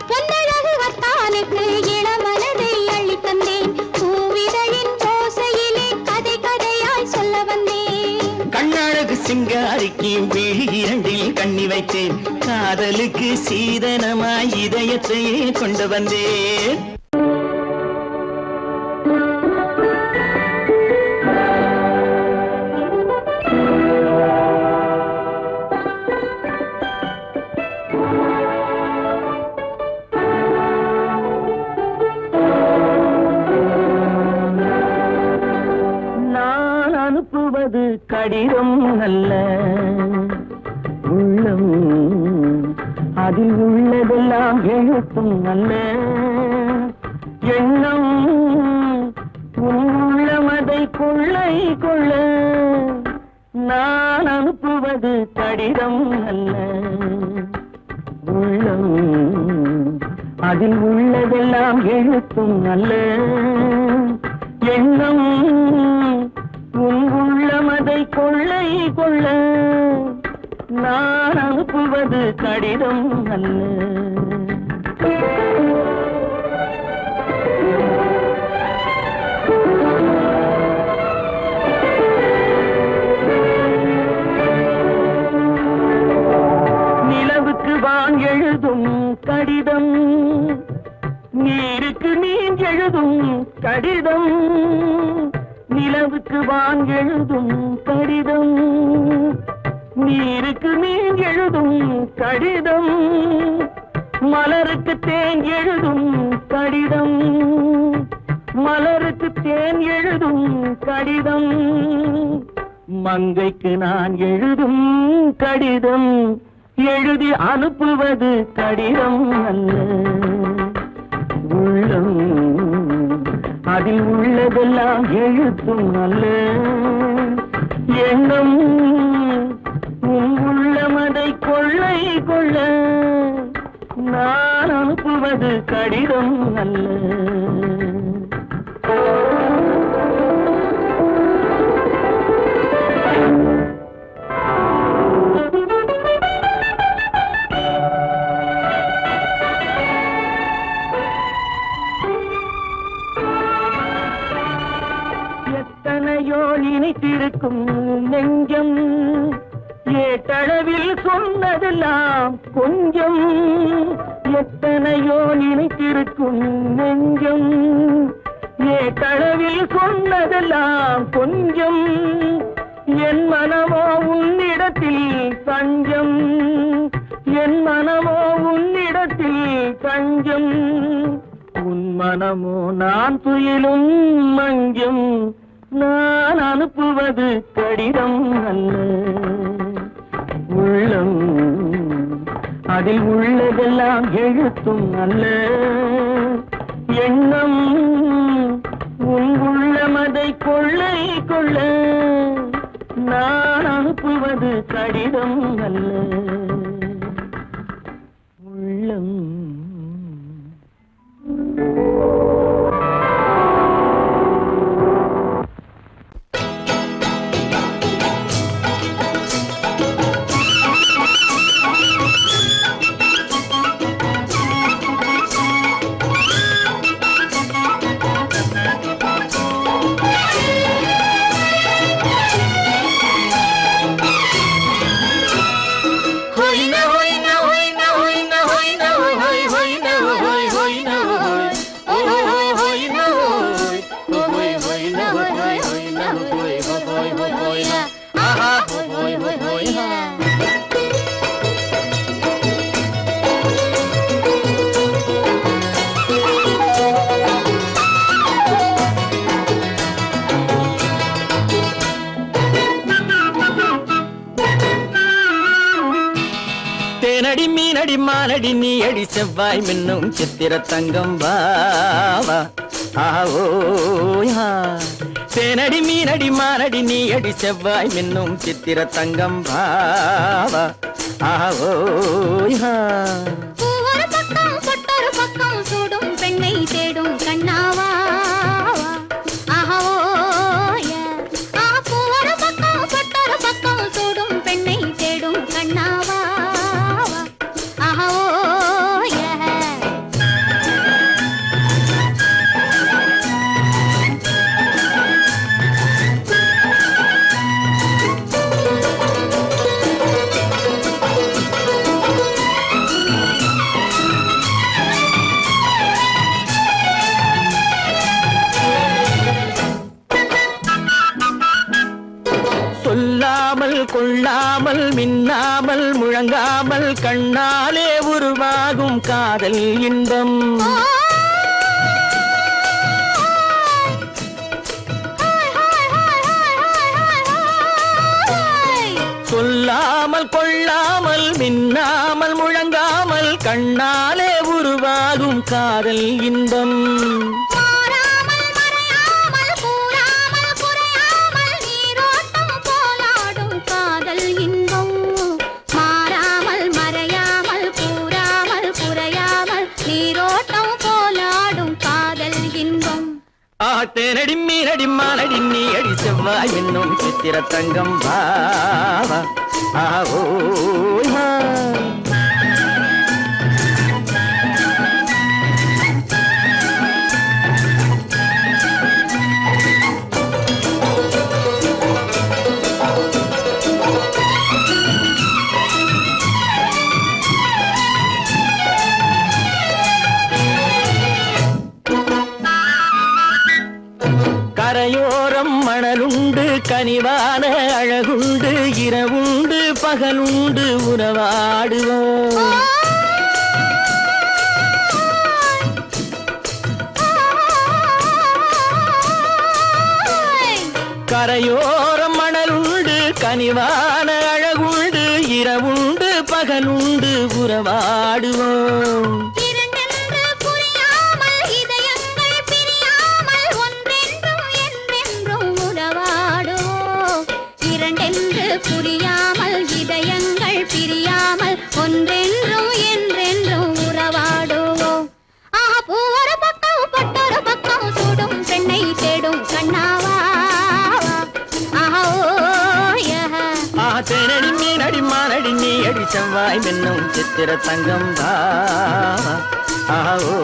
[SPEAKER 3] பொன்னழகு அத்தானுக்கு இளமனதை அள்ளித் தந்தேன், பூவிதழின் ஓசையிலே கதை கதையாய் சொல்ல வந்தேன்.
[SPEAKER 2] கண்ணழகு சிங்காரிக்கு விழி இரண்டில் கண்ணி வைத்தேன், காதலுக்கு சீதனமாய் இதயத்தையே கொண்டு வந்தேன். அல்ல உள்ளம் அதில் உள்ளதெல்லாம் எழுத்தும் அல்ல எண்ணம் உன் உள்ளமதை கொள்ளை கொள்ள நான் அனுப்புவது கடிதம் அல்ல உள்ளம் அதில் உள்ளதெல்லாம் எழுத்தும் அல்ல எண்ணம் உன் உள்ளமதை கொள்ளை கொள்ள நான் அனுப்புவது கடிதம் அல்ல நிலவுக்கு வான் எழுதும் கடிதம் நீருக்கு நீர் எழுதும் கடிதம் நிலவுக்கு வான் எழுதும் கடிதம் நீருக்கு நீர் எழுதும் கடிதம் மலருக்கு தேன் எழுதும் கடிதம் மலருக்கு தேன் எழுதும் கடிதம் மங்கைக்கு நான் எழுதும் கடிதம் எழுதி அனுப்புவது கடிதம் அல்ல உள்ளம் அதில் உள்ளதெல்லாம் எழுத்தும் அல்ல எண்ணம் உன் உள்ளமதை கொள்ளை கொள்ள நான் அனுப்புவது கடிதம் அல்ல எத்தனையோ நினைத்திருக்கும் நெஞ்சம் ஏட்டளவில் சொன்னதெல்லாம் கொஞ்சம் எத்தனையோ நினைத்திருக்கும் நெஞ்சம் ஏட்டளவில் சொன்னதெல்லாம் கொஞ்சம் என் மனமோ உன்னிடத்தில் தஞ்சம் என் மனமோ உன்னிடத்தில் தஞ்சம் உன் மனமோ நான் துயிலும் மஞ்சம் நான் அனுப்புவது கடிதம் அல்ல உள்ளம் அதில் உள்ளதெல்லாம் எழுத்தும் அல்ல எண்ணம் உன் உள்ளமதை கொள்ளை கொள்ள நான் அனுப்புவது கடிதம் அல்ல உள்ளம் தேனடி மீனடி மானடி நீ அடி செவ்வாய் மின்னும் சித்திர தங்கம் வாவா ஆவோயா தேனடி மீனடி மானடி நீ அடி செவ்வாய் மின்னும் சித்திர தங்கம் வாவா ஆவோயா
[SPEAKER 3] பூவொரு பக்கம் பொட்டொரு பக்கம் சூடும் பெண்ணை தேடும் கண்ணாவா பூவொரு பக்கம் பொட்டொரு பக்கம் சூடும் பெண்ணை தேடும் கண்ணாவா
[SPEAKER 2] சொல்லாமல் கொள்ளாமல் மின்னாமல் முழங்காமல் கண்ணாலே உருவாகும் காதல் இன்பம்
[SPEAKER 4] சொல்லாமல் கொள்ளாமல் மின்னாமல் முழங்காமல் கண்ணாலே உருவாகும் காதல் இன்பம்.
[SPEAKER 3] மாறாமல் மறையாமல் கூறாமல் குறையாமல் நீரோட்டம் போலாடும் காதல் இன்பம். மாறாமல் மறையாமல் கூறாமல் குறையாமல் நீரோட்டம் போலாடும் காதல் இன்பம்.
[SPEAKER 4] தேனடி மீனடி மானடி நீ அடி செவ்வாய் என்னும் சித்திர தங்கம் பாவா ஆவோ. கரையோரம் மணலுண்டு கனிவான அழகுண்டு இரவுண்டு பகலுண்டு உறவாடுவோம். கரையோரம் மணலுண்டு கனிவான அழகுண்டு இரவுண்டு பகலுண்டு உறவாடுவோம்.
[SPEAKER 3] புரியாமல் இதயங்கள் பிரியாமல் ஒன்றென்றும் என்றென்றும் உறவாடுவோம். பூ ஒரு பக்கம் பொட்டொரு பக்கம் சூடும் பெண்ணை தேடும் கண்ணாவா.
[SPEAKER 4] தேனடி மீனடி மானடி நீ அடி செவ்வாய் என்னும் சித்திர தங்கம் பாவா ஆவோ.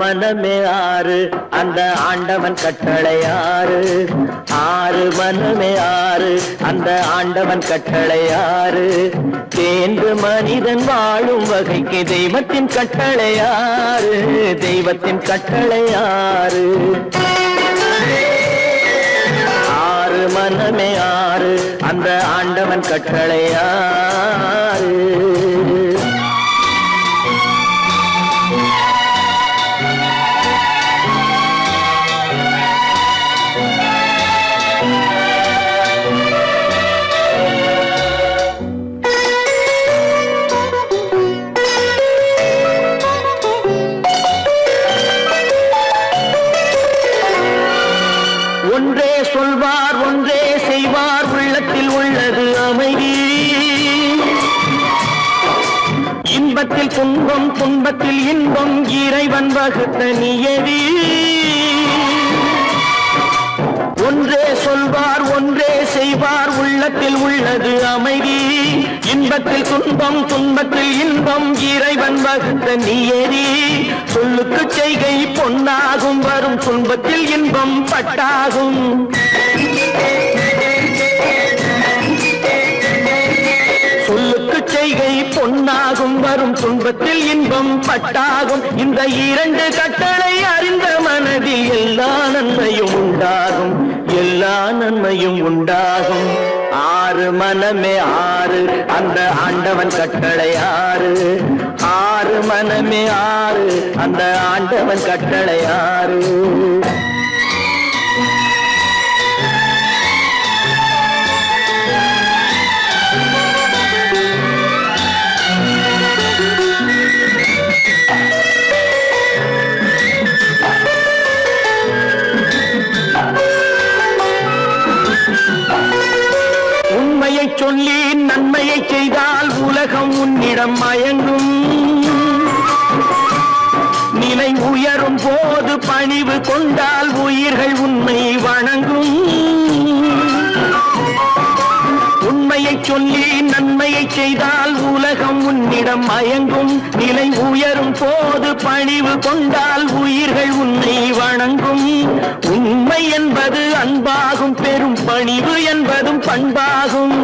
[SPEAKER 4] மனமே ஆறு அந்த ஆண்டவன் கட்டளை ஆறு. ஆறு மனமே ஆறு அந்த ஆண்டவன் கட்டளை ஆறு. தேர்ந்து மனிதன் வாழும் வகைக்கு தெய்வத்தின் கட்டளை ஆறு. தெய்வத்தின் கட்டளை ஆறு. ஆறு மனமே ஆறு அந்த ஆண்டவன் கட்டளை ஆறு. ஒன்றே சொல்வார் ஒன்றே செய்வார் உள்ளத்தில் உள்ளது அமைதி. இன்பத்தில் துன்பம் துன்பத்தில் இன்பம் இறைவன் வகுத்த நியதி. ஒன்றே சொல்வார் ஒன்றே செய்வார் உள்ளத்தில் உள்ளது அமைதி. இன்பத்தில் துன்பம் துன்பத்தில் இன்பம் இறைவன் வகுத்த நியதி. சொல்லுக்கு செய்கை பொன்னாகும் வரும் துன்பத்தில் இன்பம் பட்டாகும். சொல்லுக்கு செய்கை பொன்னாகும் வரும் துன்பத்தில் இன்பம் பட்டாகும். இந்த இரண்டு கட்டளை அறிந்த மனதில் எல்லா நன்மையும் உண்டாகும். எல்லா நன்மையும் உண்டாகும். ஆறு மனமே ஆறு அந்த ஆண்டவன் கட்டளை ஆறு. ஆறு மனமே ஆறு அந்த ஆண்டவன் கட்டளை ஆறு. உண்மையை சொல்லி நன்மையை செய்தால் உலகம் உன்னிடம் மயங்கும். நிலை உயரும் போது பணிவு கொண்டால் உயிர்கள் உன்னை வணங்கும். உண்மையை சொல்லி நன்மையை செய்தால் உலகம் உன்னிடம் மயங்கும். நிலை உயரும் போது பணிவு கொண்டால் உயிர்கள் உன்னை வணங்கும். உண்மை என்பது அன்பாகும். பெரும் பணிவு என்பதும் பண்பாகும்.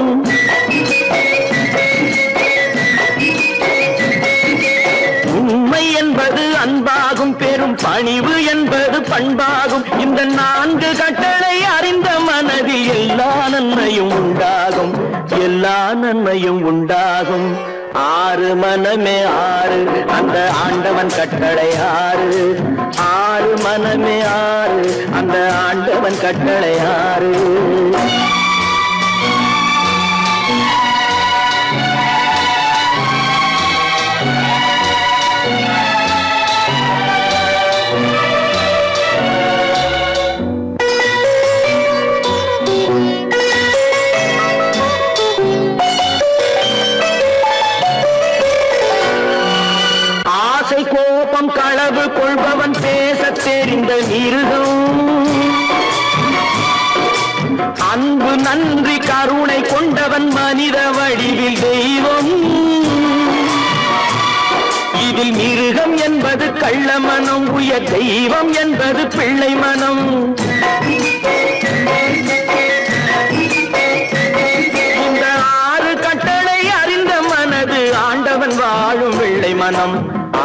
[SPEAKER 4] பண்பாகும். இந்த 4 கட்டளை அறிந்த மனதில் எல்லா நன்மையும் உண்டாகும், எல்லா நன்மையும் உண்டாகும். 6 மனமே 6 அந்த ஆண்டவன் கட்டளை 6. 6 மனமே 6 அந்த ஆண்டவன் கட்டளை 6. கோபம் களவு கொள்பவன் பேசத் தெரிந்த மிருகம், அன்பு நன்றி கருணை கொண்டவன் மனித வடிவில் தெய்வம். இதில் மிருகம் என்பது கள்ள மனம், உயர் தெய்வம் என்பது பிள்ளை மனம். இந்த 6 கட்டளை அறிந்த மனது ஆண்டவன் வாழும் வெள்ளை மனம்,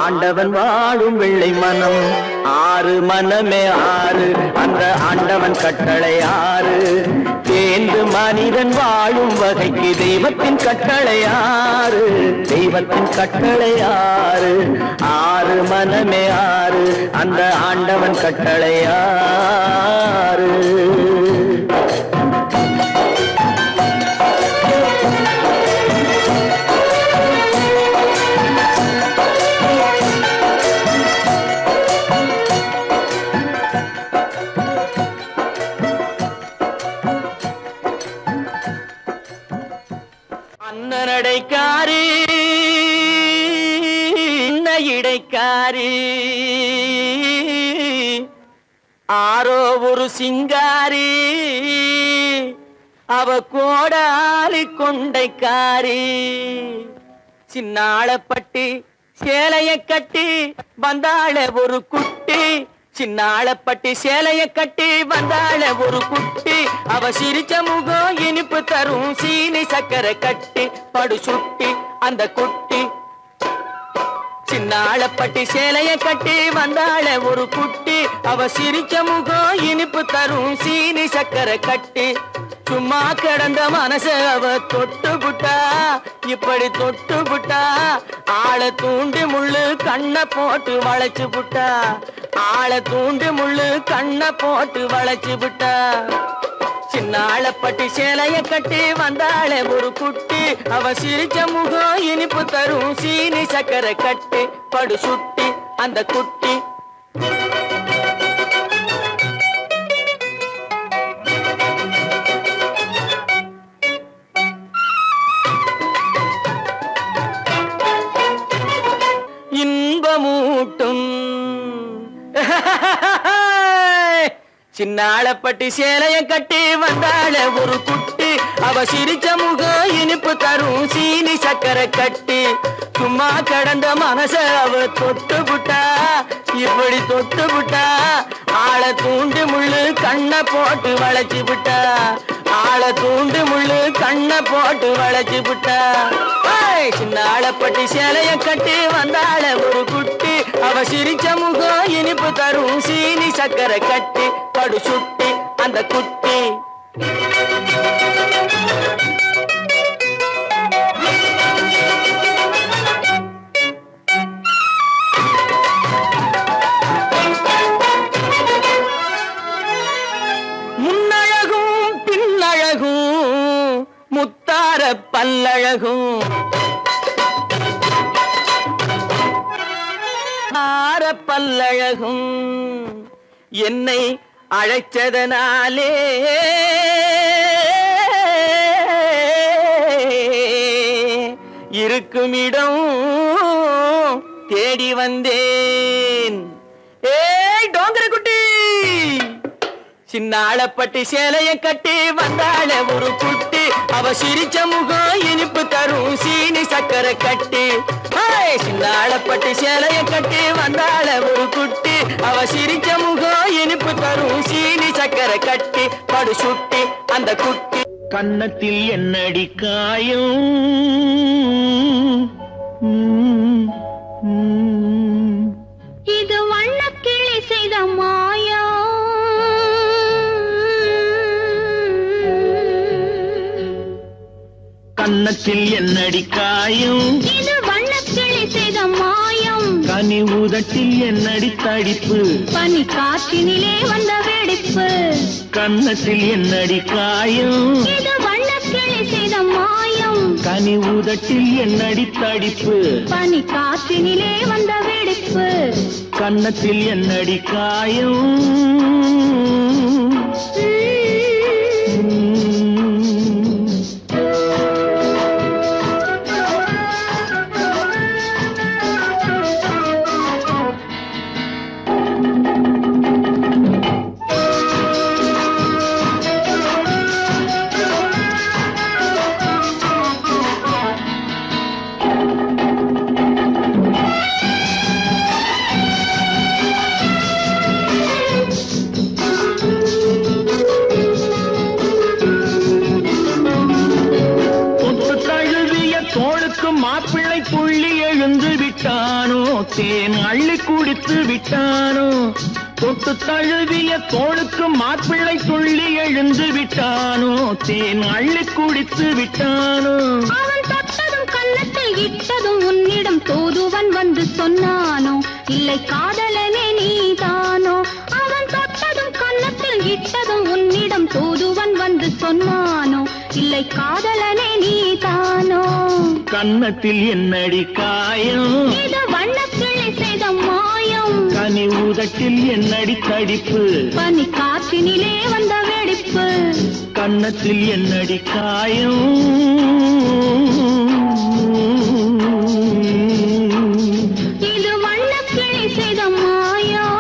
[SPEAKER 4] ஆண்டவன் வாழும் வெள்ளை மனம். 6 மனமே 6 அந்த ஆண்டவன் கட்டளை 6. தேர்ந்து மனிதன் வாழும் வகைக்கு தெய்வத்தின் கட்டளை 6, தெய்வத்தின் கட்டளை 6. 6 மனமே 6 அந்த ஆண்டவன் கட்டளை 6. அன்னடைக்காரி இடைக்காரி ஆரோ ஒரு சிங்காரி, அவ கோடாலி கொண்டைக்காரி. சின்னாளப்பட்டி சேலைய கட்டி வந்தாள ஒரு குட்டி, சின்னாளப்பட்டி சேலைய கட்டி வந்தாள ஒரு குட்டி. அவ சிரிச்ச முகம் இனிப்பு தரும் சீனி சக்கரை கட்டி படு சுட்டி அந்த குட்டி. சின்னாளப்பட்டி சேலைய கட்டி வந்தாள ஒரு குட்டி, அவ சிரிச்ச முகம் இனிப்பு தரும் சீனி சக்கரை கட்டி. சும்மா கிடந்த மனச அவ தொட்டு புட்டா, இப்படி தொட்டு புட்டா. ஆள தூண்டி முள்ளு கண்ண போட்டு வளைச்சு புட்டா, ஆள தூண்டி முள்ளு கண்ண போட்டு வளைச்சு புட்டா. சின்னாளப்பட்டி சேலைய கட்டி வந்தாள ஒரு குட்டி, அவ சிரிச்ச முகம் இனிப்பு தரும் சீனி சக்கரை கட்டி படு சுட்டி அந்த குட்டி. இன்பமூட்டும் சின்னாளப்பட்டி சேலைய கட்டி வந்தாள ஒரு குட்டி, அவ சிரிச்ச முகம் இனிப்பு தரும் சீனி சக்கரை கட்டி. சும்மா கடந்த மனச அவ தொட்டு புட்டா, இப்படி தொட்டு புட்டா. ஆள தூண்டி முள்ளு கண்ண போட்டு வளைச்சு புட்டா, ஆள தூண்டி முள்ளு கண்ண போட்டு வளைச்சு புட்டா. சின்னாளப்பட்டி சேலைய கட்டி வந்தாள ஒரு குட்டி, அவ சிரிச்ச முகம் இனிப்பு தரும் சீனி சக்கரை கட்டி படு சுட்டி அந்த குட்டி. முன்னழகும் பின்னழகும் முத்தார பல்லழகும், பல்லழகும் என்னை அழைச்சதனாலே இருக்குமிடம் தேடி வந்தேன். ஏய் டோங்கர குட்டி, சின்னாளப்பட்டி சேலைய கட்டி வந்தாள ஒரு குட்டி, அவ சிரிச்ச முகம் இனிப்பு தரும் சீனி சக்கரை கட்டி. சின்னாளப்பட்டி சேலைய கட்டி வந்தாள ஒரு குட்டி, அவ சிரிச்ச முகம் இனிப்பு தரும் சீனி சக்கரை கட்டி படு சுட்டி அந்த குட்டி. கன்னத்தில் என்னடி காயம்,
[SPEAKER 3] இது வண்ணக்கிளி செய்த மாயா.
[SPEAKER 4] கன்னத்தில் என்னடி காயம்
[SPEAKER 3] இது வண்ணக்கிளி செய்த மாயம்
[SPEAKER 4] கனி உதட்டில் என்னடி தடிப்பு
[SPEAKER 3] பனி காற்றினிலே வந்த வெடிப்பு
[SPEAKER 4] கன்னத்தில் என்னடி காயம்
[SPEAKER 3] இது வண்ணக்கிளி செய்த மாயம்
[SPEAKER 4] கனி உதட்டில் என்னடி தடிப்பு
[SPEAKER 3] பனி காற்றினிலே வந்த வெடிப்பு
[SPEAKER 4] கன்னத்தில் என்னடி காயம் மாப்பிள்ளை புள்ளி எழுந்து விட்டானோ தேன் அள்ளி குடித்து விட்டானோ தொட்டு தழுவிய தோளுக்கு மாப்பிள்ளை துள்ளி எழுந்து விட்டானோ தேன் அள்ளி குடித்து விட்டானோ
[SPEAKER 3] அவன் தொட்டதும் கன்னத்தில் இட்டதும் உன்னிடம் தூதுவன் வந்து சொன்னானோ இல்லை காதலனே நீதானோ அவன் தொட்டதும் கன்னத்தில் இட்டதும் உன்னிடம் தூதுவன் வந்து சொன்னானோ இல்லை காதலனே நீதானோ
[SPEAKER 4] கன்னத்தில் என்னடி காயம்
[SPEAKER 3] இது வண்ணக்கிளி செய்த மாயம்
[SPEAKER 4] கனி உதட்டில் என்னடி தடிப்பு
[SPEAKER 3] பனி காற்றினிலே வந்த வெடிப்பு
[SPEAKER 4] கன்னத்தில் என்னடி காயம்
[SPEAKER 3] இது வண்ணக்கிளி செய்த மாயம்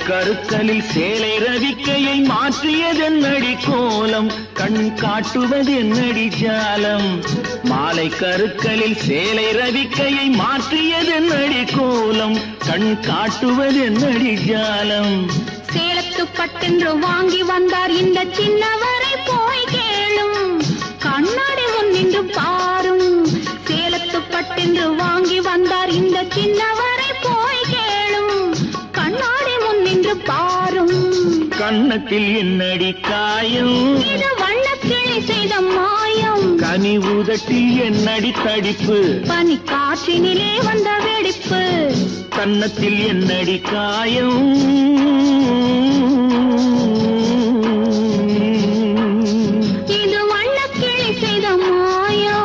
[SPEAKER 4] கருக்கலில் சேலை ரவிக்கையை மாற்றியதென்னடி கோலம் கண் காட்டுவதென்னடி ஜாலம் மாலை கருக்கலில் சேலை ரவிக்கையை மாற்றியதென்னடி கோலம் கண் காட்டுவதென்னடி ஜாலம்
[SPEAKER 3] சேலத்து பட்டென்று வாங்கி வந்தார் இந்த சின்னவரை போய் கேளும் கண்ணாடி முன்னின்று பாரும் சேலத்து பட்டென்று வாங்கி வந்தார் இந்த சின்னவரை போய் கேளும் கண்ணாடி முன்னின்று பாரும்
[SPEAKER 4] கன்னத்தில் என்னடி காயம்
[SPEAKER 3] இது வண்ணக்கிளி செய்த மாயம்
[SPEAKER 4] கனி உதட்டில் என்னடி தடிப்பு
[SPEAKER 3] பனி காற்றினிலே வந்த வெடிப்பு
[SPEAKER 4] கன்னத்தில் என்னடி காயம்
[SPEAKER 3] இது வண்ணக்கிளி செய்த மாயம்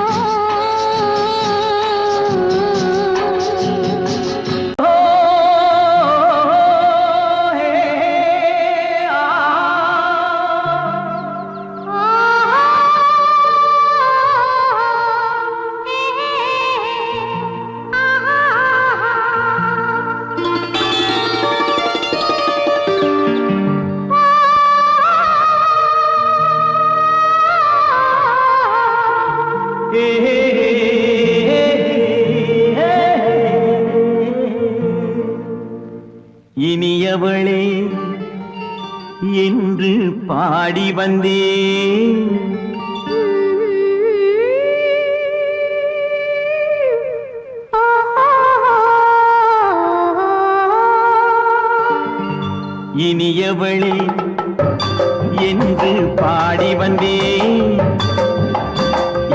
[SPEAKER 4] இனியவளே என்று பாடி வந்தேன் இனியவளே என்று பாடி வந்தேன்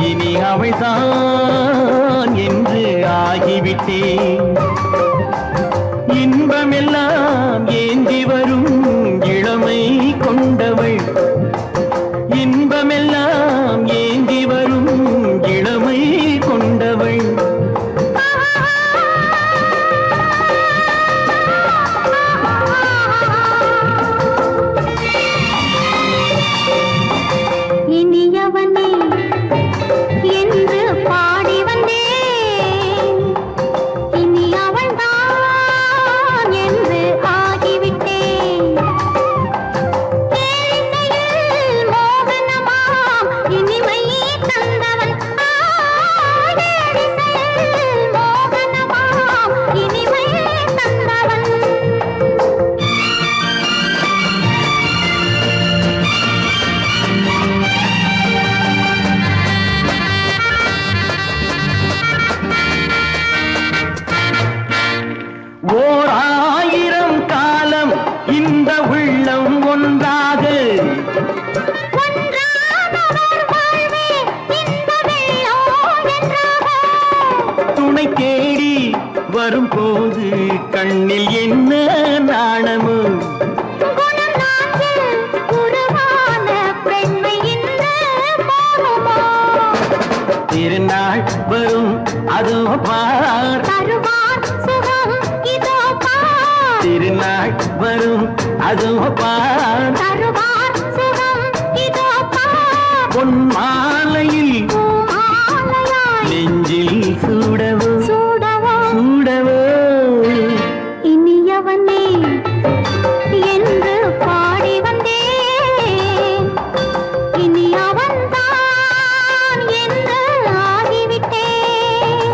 [SPEAKER 4] இனி அவள்தான் என்று ஆகிவிட்டேன் இன்பமெல்லாம் ஏந்தி வரும் இளமை கொண்டவள் இன்பமெல்லாம் ஏந்தி வரும் இளமை கொண்டவள்
[SPEAKER 3] இனியவனே என்று பாடி வந்தேன் இனி அவள்தான் என்று ஆகிவிட்டேன்
[SPEAKER 4] இந்த உள்ளம் ஒன்றாக துணை தேடி வரும்போது கண்ணில் என்ன நாணமோ திருநாள் வரும் அதோ பார் திருநாள் வரும் அதோ பார் பொன் மாலையில் நெஞ்சில் சூடவோ சூடவோ
[SPEAKER 3] இனியவனே என்று பாடி வந்தேன் இனி அவன்தான் என்று ஆகிவிட்டேன்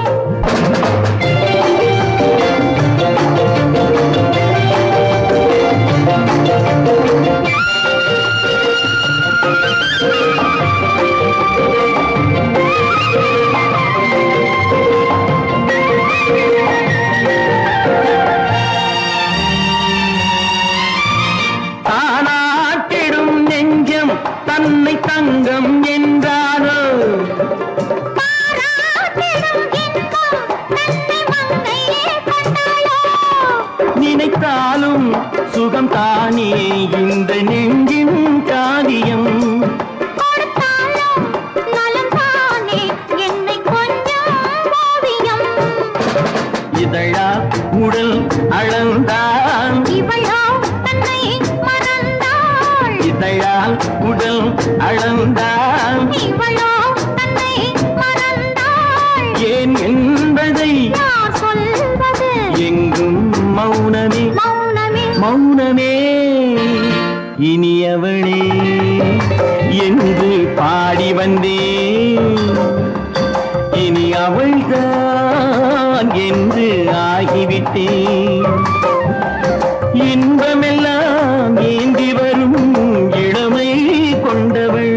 [SPEAKER 4] தானாட்டிடும் நெஞ்சம் தன்னை தங்கம் என்றாரோ நினைத்தாலும் சுகம் தானே இந்த நெஞ்சின் காரியம் இதழா உடல் அளந்தான் இதழால் உடல் அளந்தான் ஏன் என்பதை எங்கும் மௌனமே மௌனமே இனியவளே என்று பாடி வந்தேன் இனி அவள்தான் என்று ஆகிவிட்டேன் இன்பமெல்லாம் ஏந்தி வரும் இளமை கொண்டவள்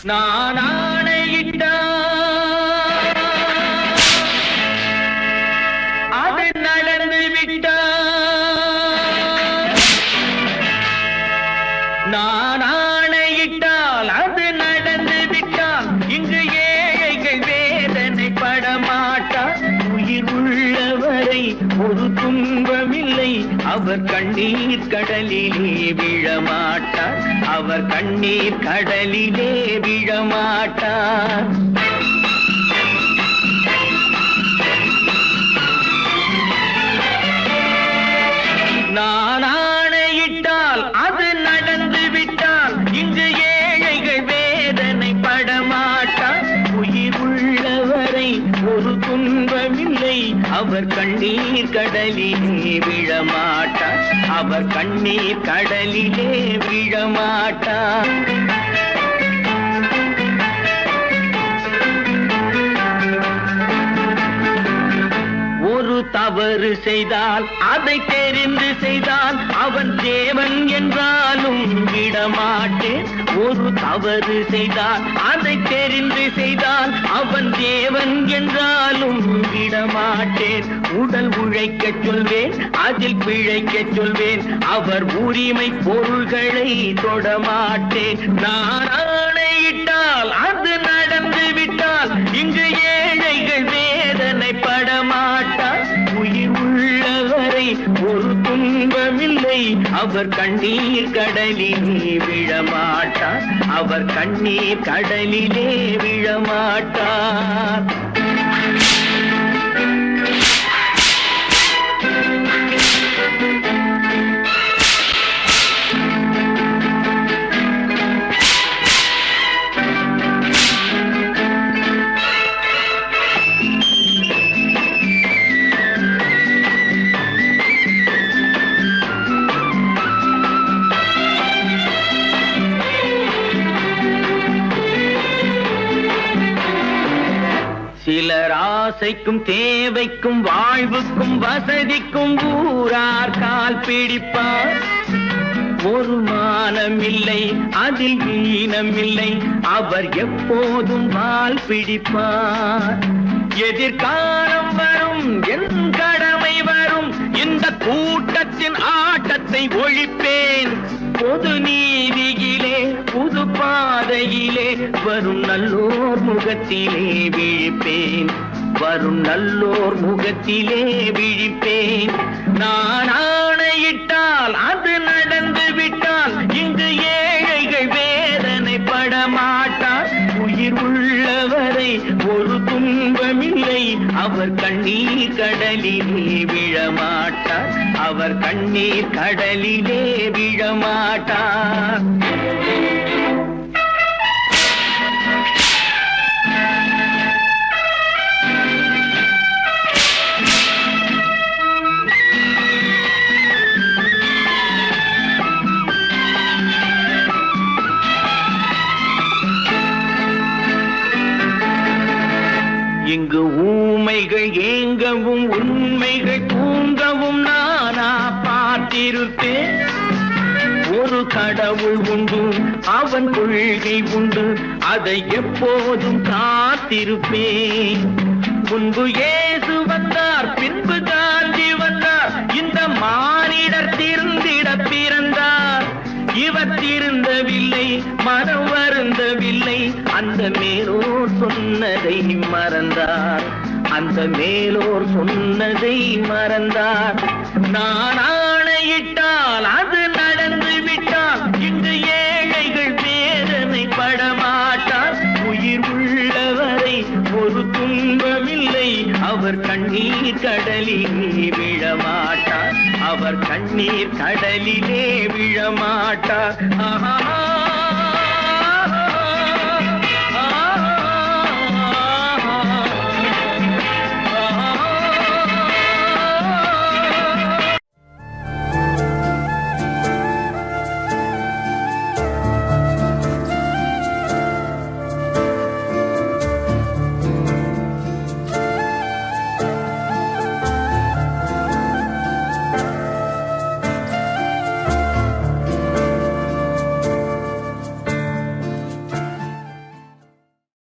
[SPEAKER 4] நான் ஆணையிட்டான் அது நடந்து விட்டான் நான் ஆணையிட்டால் அது நடந்து விட்டால் இங்கு ஏழைகள் வேதனை படமாட்டார் உயிர் உள்ளவரை ஒரு துன்பமில்லை அவர் கண்ணீர் கடலிலே விழமாட்டார் அவர் கண்ணீர் கடலிலே விழமாட்டார் நான் ஆணையிட்டால் அது நடந்து விட்டால் இங்கு ஏழைகள் வேதனை படமாட்டார் உயிர் உள்ளவரை ஒரு துன்பமில்லை அவர் கண்ணீர் கடலிலே விழமாட்டார் அவர் கண்ணீர் கடலிலே விழமாட்டார் ஒரு தவறு செய்தால் அதை தெரிந்து செய்தால் அவன் தேவன் என்றாலும் விடமாட்டேன் ஒரு தவறு செய்தால் அதை தெரிந்து செய்தால் அவன் தேவன் என்றாலும் விடமாட்டேன் உடல் உழைக்கச் சொல்வேன் அதில் பிழைக்கச் சொல்வேன் அவர் உரிமை பொருள்களை தொடமாட்டேன் நான் ஆணையிட்டால் அது நடந்து விட்டால் இங்கு ஏழைகள் வேதனை படமாட்டார் உயிர் உள்ளவரை ஒரு துன்பமில்லை அவர் கண்ணீர் கடலிலே விழமாட்டார் அவர் கண்ணீர் கடலிலே விழமாட்டார் சிலர் ஆசைக்கும் தேவைக்கும் வாழ்வுக்கும் வசதிக்கும் ஊரார் கால் பிடிப்பார். ஒரு மானமில்லை அதில் ஈனமில்லை, அவர் எப்போதும் வால் பிடிப்பார். எதிர்காலம் வரும் என் கடமை வரும், இந்த கூட்டத்தின் ஆட்டத்தை ஒழிப்பேன். பொது நீதியிலே புது பாதையிலே வரும் நல்லோர் முகத்திலே விழிப்பேன். வரும் நல்லோர் முகத்திலே விழிப்பேன். நான் ஆணையிட்டால் அது நடந்து விட்டால் இங்கு ஏழைகள் வேதனைப்பட மாட்டார். உயிர் உள்ளவரை ஒரு துன்பமில்லை, அவர் கண்ணீர் கடலிலே விழமாட்டார். அவர் கண்ணீர் கடலிலே விழமாட்டார். இங்கு ஊமைகள் ஏங்கவும் உண்மைகள் தூங்கவும் நானா பார்த்திருப்பேன். ஒரு கடவுள் உண்டு, அவன் கொள்கை உண்டு, அதை எப்போதும் காத்திருப்பேன். முன்பு இயேசு வந்தார், பின்பு காந்தி வந்தார், இந்த மானிடர் திருந்திட பிறந்தார். இவர் திருந்தவில்லை, மனம் வருந்தவில்லை, அந்த மேலோர் சொன்னதை மறந்தார். அந்த மேலோர் சொன்னதை மறந்தார். நான் ஆணையிட்டால் அது நடந்து விட்டால் இங்கு ஏழைகள் வேதனை படமாட்டார். உயிர் உள்ளவரை ஒரு துன்பமில்லை, அவர் கண்ணீர் கடலிலே விழமாட்டார். அவர் கண்ணீர் கடலிலே விழமாட்டார். ஆஹா.